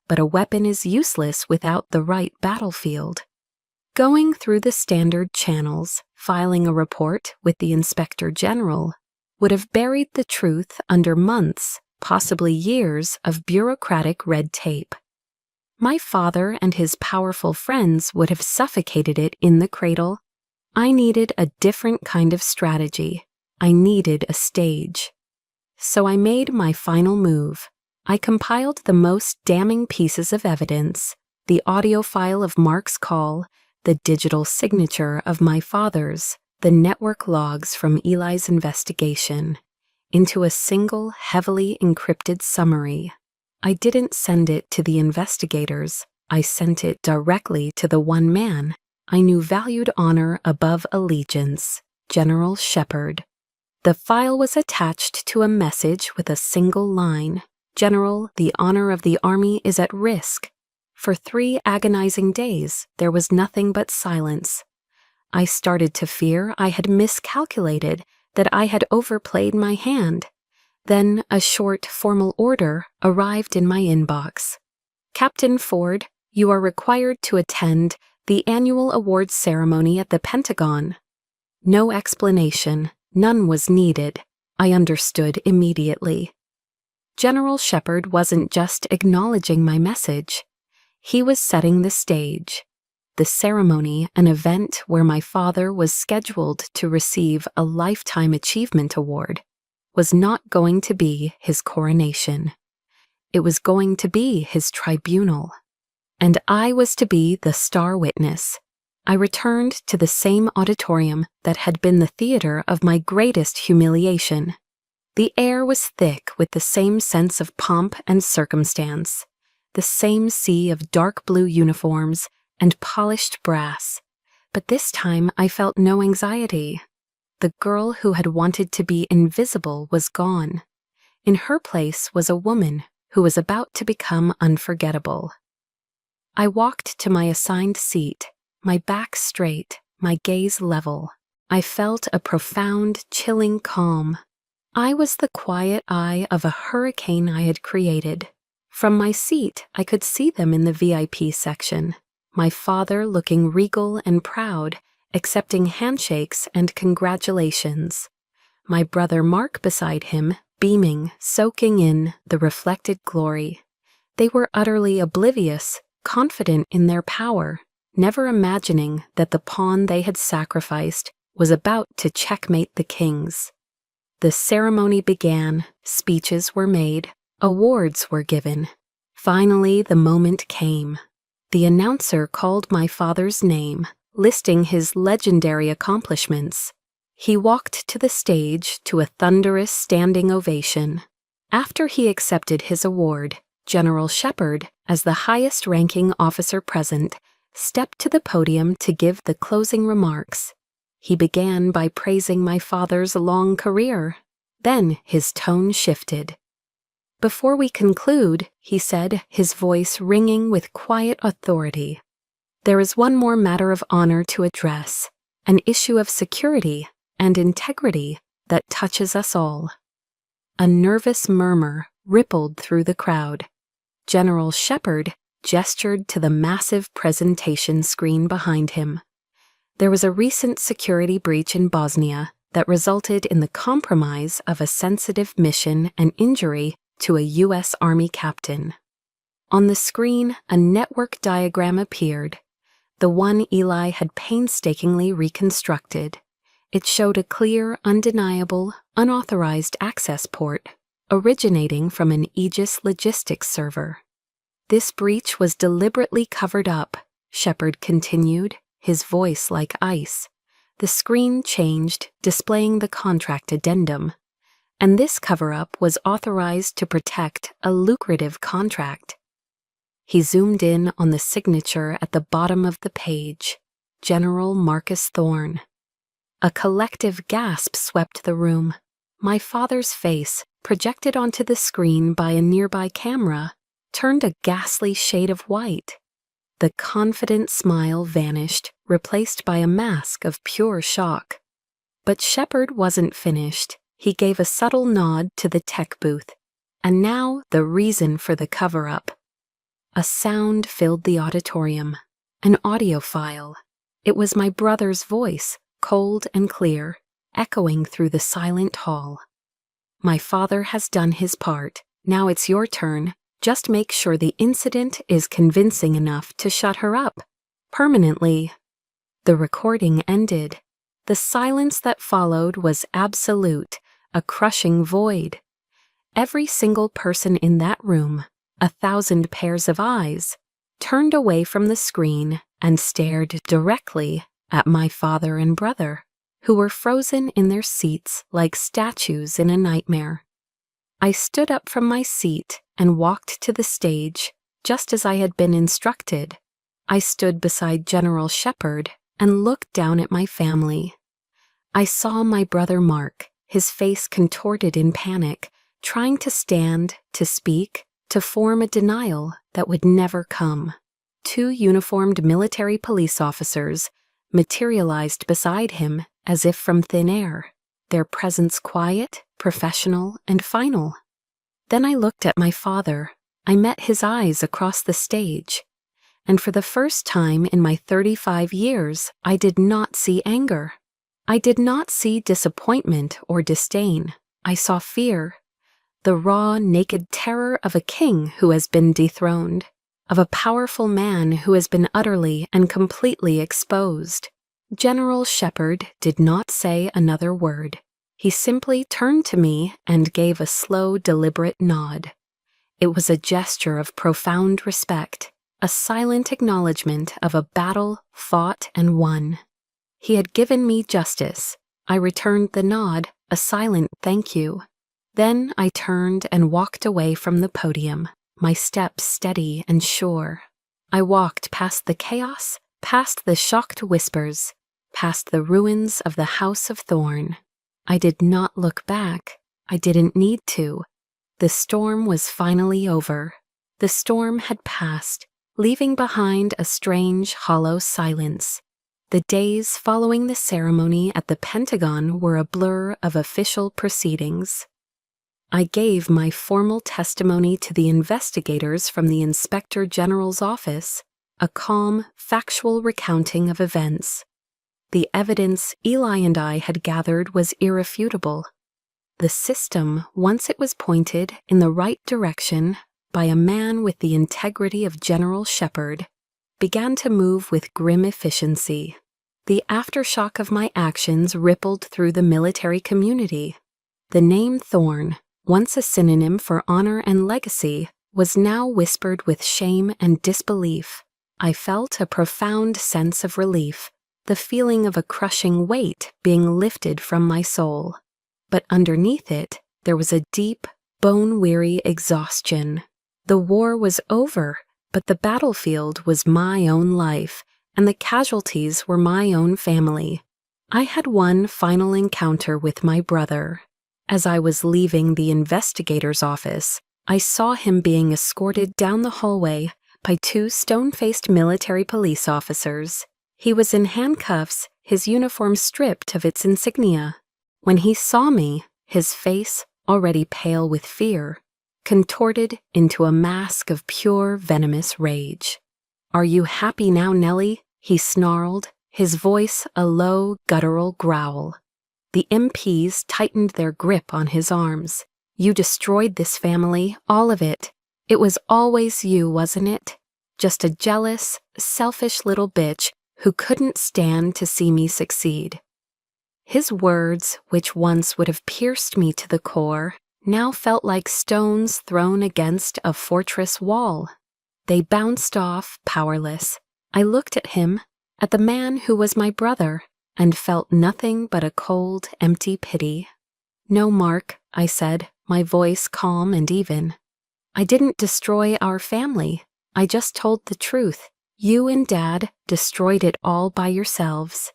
Speaker 1: But a weapon is useless without the right battlefield. Going through the standard channels, filing a report with the Inspector General, would have buried the truth under months, possibly years, of bureaucratic red tape. My father and his powerful friends would have suffocated it in the cradle. I needed a different kind of strategy. I needed a stage. So I made my final move. I compiled the most damning pieces of evidence, the audio file of Mark's call, the digital signature of my father's, the network logs from Eli's investigation, into a single, heavily encrypted summary. I didn't send it to the investigators. I sent it directly to the one man I knew valued honor above allegiance, General Shepard. The file was attached to a message with a single line: "General, the honor of the Army is at risk." For 3 agonizing days, there was nothing but silence. I started to fear I had miscalculated, that I had overplayed my hand. Then a short, formal order arrived in my inbox. "Captain Ford, you are required to attend the annual awards ceremony at the Pentagon." No explanation, none was needed. I understood immediately. General Shepard wasn't just acknowledging my message. He was setting the stage. The ceremony, an event where my father was scheduled to receive a Lifetime Achievement Award, was not going to be his coronation. It was going to be his tribunal. And I was to be the star witness. I returned to the same auditorium that had been the theater of my greatest humiliation. The air was thick with the same sense of pomp and circumstance, the same sea of dark blue uniforms and polished brass. But this time I felt no anxiety. The girl who had wanted to be invisible was gone. In her place was a woman who was about to become unforgettable. I walked to my assigned seat, my back straight, my gaze level. I felt a profound, chilling calm. I was the quiet eye of a hurricane I had created. From my seat, I could see them in the VIP section, my father looking regal and proud, accepting handshakes and congratulations. My brother Mark beside him, beaming, soaking in the reflected glory. They were utterly oblivious, confident in their power, never imagining that the pawn they had sacrificed was about to checkmate the kings. The ceremony began, speeches were made, awards were given. Finally, the moment came. The announcer called my father's name, listing his legendary accomplishments. He walked to the stage to a thunderous standing ovation. After he accepted his award, General Shepard, as the highest-ranking officer present, stepped to the podium to give the closing remarks. He began by praising my father's long career. Then his tone shifted. "Before we conclude," he said, his voice ringing with quiet authority, "there is one more matter of honor to address, an issue of security and integrity that touches us all." A nervous murmur rippled through the crowd. General Shepard gestured to the massive presentation screen behind him. There was a recent security breach in Bosnia that resulted in the compromise of a sensitive mission and injury to a U.S. Army captain. On the screen, a network diagram appeared, the one Eli had painstakingly reconstructed. It showed a clear, undeniable, unauthorized access port originating from an Aegis logistics server. "This breach was deliberately covered up," Shepard continued, his voice like ice. The screen changed, displaying the contract addendum. "And this cover-up was authorized to protect a lucrative contract." He zoomed in on the signature at the bottom of the page, General Marcus Thorne. A collective gasp swept the room. My father's face, projected onto the screen by a nearby camera, turned a ghastly shade of white. The confident smile vanished, replaced by a mask of pure shock. But Shepard wasn't finished. He gave a subtle nod to the tech booth. And now the reason for the cover-up. A sound filled the auditorium, an audio file. It was my brother's voice, cold and clear, echoing through the silent hall. "My father has done his part. Now it's your turn. Just make sure the incident is convincing enough to shut her up. Permanently." The recording ended. The silence that followed was absolute, a crushing void. Every single person in that room, 1,000 pairs of eyes, turned away from the screen and stared directly at my father and brother, who were frozen in their seats like statues in a nightmare. I stood up from my seat and walked to the stage, just as I had been instructed. I stood beside General Shepard and looked down at my family. I saw my brother Mark, his face contorted in panic, trying to stand, to speak, to form a denial that would never come. 2 uniformed military police officers materialized beside him as if from thin air, their presence quiet, professional, and final. Then I looked at my father. I met his eyes across the stage. And for the first time in my 35 years, I did not see anger. I did not see disappointment or disdain. I saw fear, the raw, naked terror of a king who has been dethroned. of a powerful man who has been utterly and completely exposed. General Shepherd did not say another word. He simply turned to me and gave a slow, deliberate nod. It was a gesture of profound respect, a silent acknowledgement of a battle fought and won. He had given me justice. I returned the nod, a silent thank you. Then I turned and walked away from the podium, my steps steady and sure. I walked past the chaos, past the shocked whispers, past the ruins of the House of Thorn. I did not look back. I didn't need to. The storm was finally over. The storm had passed, leaving behind a strange, hollow silence. The days following the ceremony at the Pentagon were a blur of official proceedings. I gave my formal testimony to the investigators from the Inspector General's office, a calm, factual recounting of events. The evidence Eli and I had gathered was irrefutable. The system, once it was pointed in the right direction by a man with the integrity of General Shepherd, began to move with grim efficiency. The aftershock of my actions rippled through the military community. The name Thorn, once a synonym for honor and legacy, was now whispered with shame and disbelief. I felt a profound sense of relief, the feeling of a crushing weight being lifted from my soul. But underneath it, there was a deep, bone-weary exhaustion. The war was over, but the battlefield was my own life, and the casualties were my own family. I had one final encounter with my brother. As I was leaving the investigator's office, I saw him being escorted down the hallway by two stone-faced military police officers. He was in handcuffs, his uniform stripped of its insignia. When he saw me, his face, already pale with fear, contorted into a mask of pure venomous rage. "Are you happy now, Nellie?" he snarled, his voice a low, guttural growl. The MPs tightened their grip on his arms. "You destroyed this family, all of it. It was always you, wasn't it? Just a jealous, selfish little bitch who couldn't stand to see me succeed." His words, which once would have pierced me to the core, now felt like stones thrown against a fortress wall. They bounced off, powerless. I looked at him, at the man who was my brother, and felt nothing but a cold, empty pity. "No, Mark," I said, my voice calm and even. "I didn't destroy our family. I just told the truth. You and Dad destroyed it all by yourselves."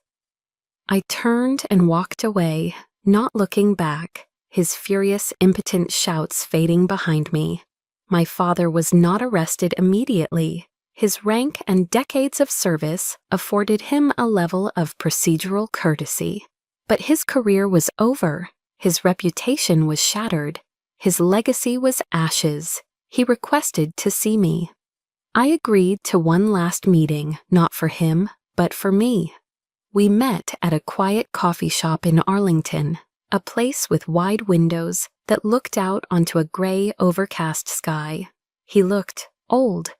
Speaker 1: I turned and walked away, not looking back, his furious, impotent shouts fading behind me. My father was not arrested immediately. His rank and decades of service afforded him a level of procedural courtesy. But his career was over. His reputation was shattered. His legacy was ashes. He requested to see me. I agreed to one last meeting, not for him, but for me. We met at a quiet coffee shop in Arlington, a place with wide windows that looked out onto a gray, overcast sky. He looked old.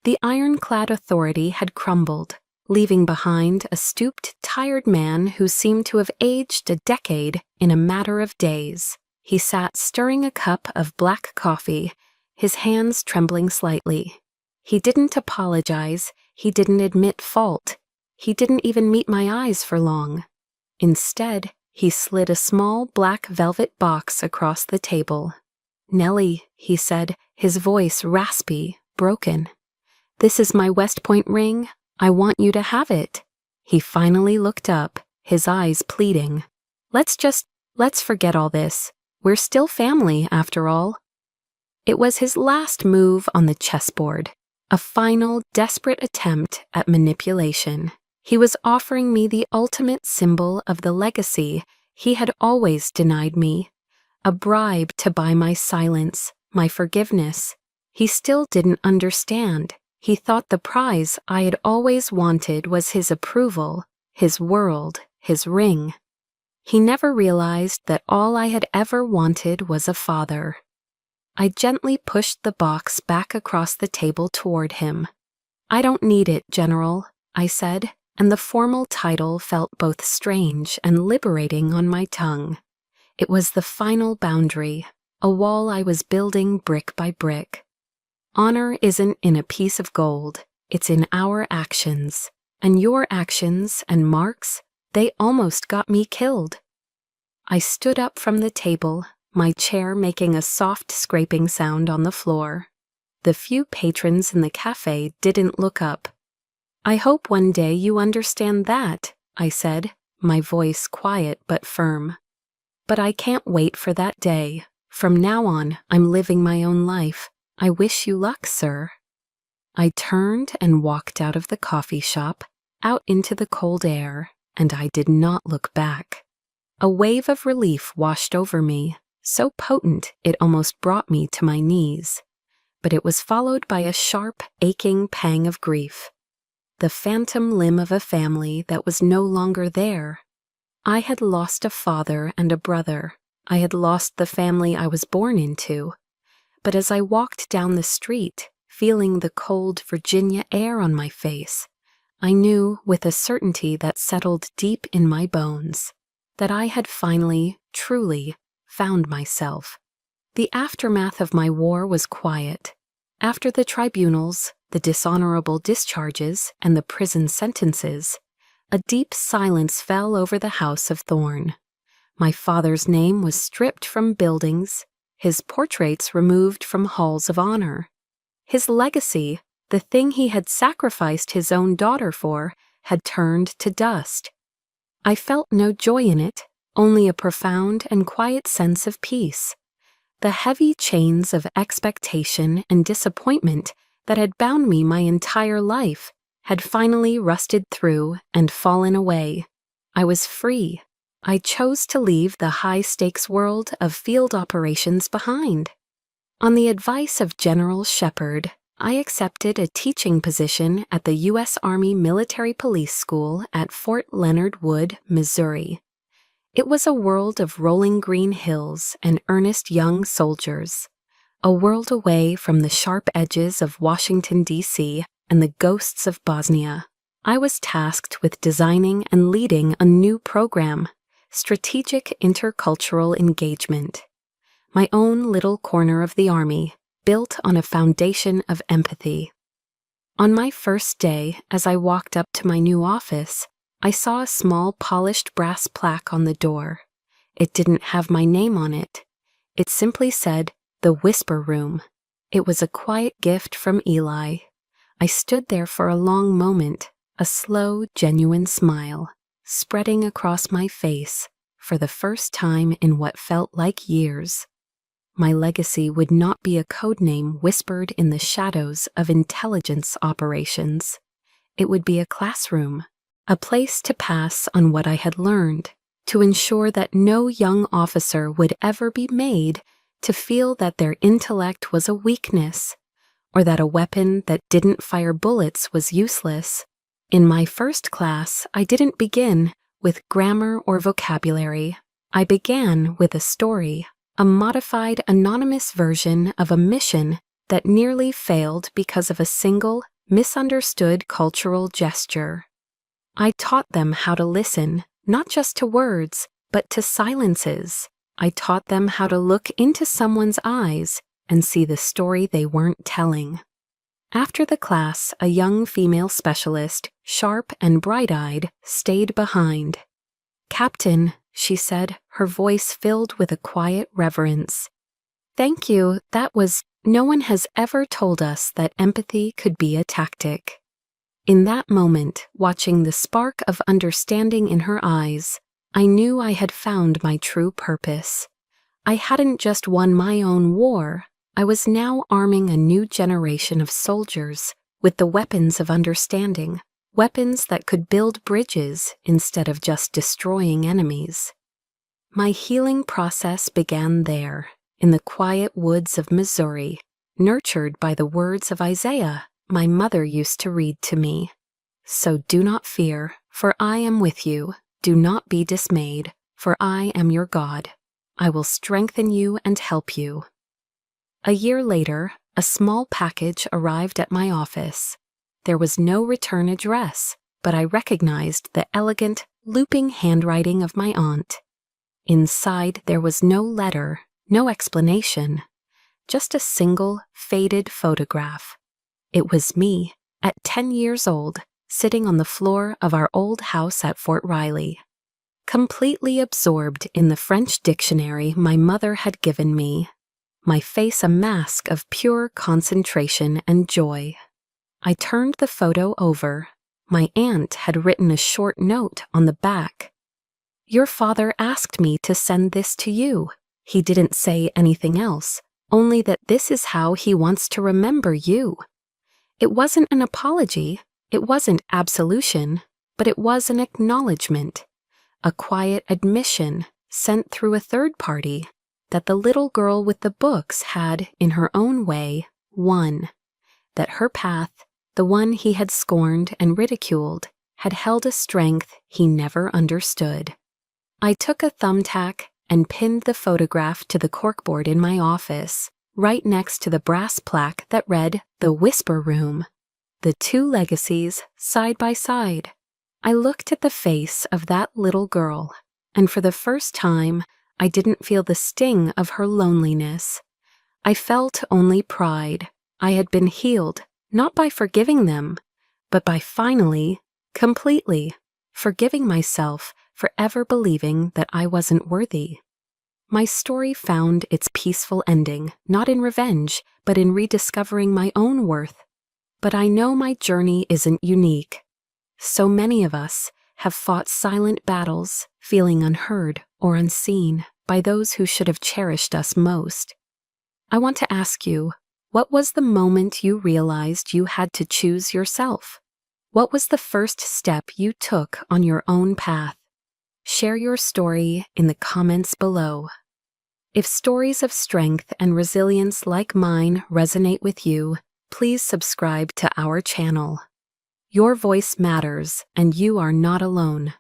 Speaker 1: The ironclad authority had crumbled, leaving behind a stooped, tired man who seemed to have aged a decade in a matter of days. He sat stirring a cup of black coffee, his hands trembling slightly. He didn't apologize. He didn't admit fault. He didn't even meet my eyes for long. Instead, he slid a small black velvet box across the table. "Nellie," he said, his voice raspy, broken. "This is my West Point ring. I want you to have it." He finally looked up, his eyes pleading. Let's forget all this. We're still family, after all." It was his last move on the chessboard, a final, desperate attempt at manipulation. He was offering me the ultimate symbol of the legacy he had always denied me, a bribe to buy my silence, my forgiveness. He still didn't understand. He thought the prize I had always wanted was his approval, his world, his ring. He never realized that all I had ever wanted was a father. I gently pushed the box back across the table toward him. "I don't need it, General," I said, and the formal title felt both strange and liberating on my tongue. It was the final boundary, a wall I was building brick by brick. Honor isn't in a piece of gold, it's in our actions. And your actions and Mark's, they almost got me killed. I stood up from the table, my chair making a soft scraping sound on the floor. The few patrons in the cafe didn't look up. "I hope one day you understand that," I said, my voice quiet but firm. "But I can't wait for that day. From now on, I'm living my own life. I wish you luck, sir." I turned and walked out of the coffee shop, out into the cold air, and I did not look back. A wave of relief washed over me, so potent it almost brought me to my knees. But it was followed by a sharp, aching pang of grief. The phantom limb of a family that was no longer there. I had lost a father and a brother. I had lost the family I was born into. But as I walked down the street, feeling the cold Virginia air on my face, I knew with a certainty that settled deep in my bones that I had finally, truly, found myself. The aftermath of my war was quiet. After the tribunals, the dishonorable discharges, and the prison sentences, a deep silence fell over the house of Thorn. My father's name was stripped from buildings, his portraits removed from halls of honor. His legacy, the thing he had sacrificed his own daughter for, had turned to dust. I felt no joy in it, only a profound and quiet sense of peace. The heavy chains of expectation and disappointment that had bound me my entire life had finally rusted through and fallen away. I was free. I chose to leave the high-stakes world of field operations behind. On the advice of General Shepard, I accepted a teaching position at the U.S. Army Military Police School at Fort Leonard Wood, Missouri. It was a world of rolling green hills and earnest young soldiers, a world away from the sharp edges of Washington, D.C. and the ghosts of Bosnia. I was tasked with designing and leading a new program, Strategic Intercultural Engagement. My own little corner of the Army, built on a foundation of empathy. On my first day, as I walked up to my new office, I saw a small polished brass plaque on the door. It didn't have my name on it. It simply said, "The Whisper Room." It was a quiet gift from Eli. I stood there for a long moment, a slow, genuine smile, spreading across my face for the first time in what felt like years. My legacy would not be a codename whispered in the shadows of intelligence operations. It would be a classroom, a place to pass on what I had learned, to ensure that no young officer would ever be made to feel that their intellect was a weakness, or that a weapon that didn't fire bullets was useless. In my first class, I didn't begin with grammar or vocabulary. I began with a story, a modified anonymous version of a mission that nearly failed because of a single, misunderstood cultural gesture. I taught them how to listen, not just to words, but to silences. I taught them how to look into someone's eyes and see the story they weren't telling. After the class, a young female specialist, sharp and bright-eyed, stayed behind. "Captain," she said, her voice filled with a quiet reverence. "Thank you, no one has ever told us that empathy could be a tactic." In that moment, watching the spark of understanding in her eyes, I knew I had found my true purpose. I hadn't just won my own war, I was now arming a new generation of soldiers with the weapons of understanding, weapons that could build bridges instead of just destroying enemies. My healing process began there, in the quiet woods of Missouri, nurtured by the words of Isaiah my mother used to read to me. "So do not fear, for I am with you. Do not be dismayed, for I am your God. I will strengthen you and help you." A year later, a small package arrived at my office. There was no return address, but I recognized the elegant, looping handwriting of my aunt. Inside, there was no letter, no explanation, just a single, faded photograph. It was me, at 10 years old, sitting on the floor of our old house at Fort Riley, completely absorbed in the French dictionary my mother had given me, my face a mask of pure concentration and joy. I turned the photo over. My aunt had written a short note on the back. "Your father asked me to send this to you. He didn't say anything else, only that this is how he wants to remember you." It wasn't an apology, it wasn't absolution, but it was an acknowledgement, a quiet admission sent through a third party that the little girl with the books had, in her own way, won, that her path, the one he had scorned and ridiculed, had held a strength he never understood. I took a thumbtack and pinned the photograph to the corkboard in my office, right next to the brass plaque that read, "The Whisper Room." The two legacies, side by side. I looked at the face of that little girl, and for the first time, I didn't feel the sting of her loneliness. I felt only pride. I had been healed, not by forgiving them, but by finally, completely, forgiving myself for ever believing that I wasn't worthy. My story found its peaceful ending, not in revenge, but in rediscovering my own worth. But I know my journey isn't unique. So many of us have fought silent battles, feeling unheard or unseen by those who should have cherished us most. I want to ask you, what was the moment you realized you had to choose yourself? What was the first step you took on your own path? Share your story in the comments below. If stories of strength and resilience like mine resonate with you, please subscribe to our channel. Your voice matters, and you are not alone.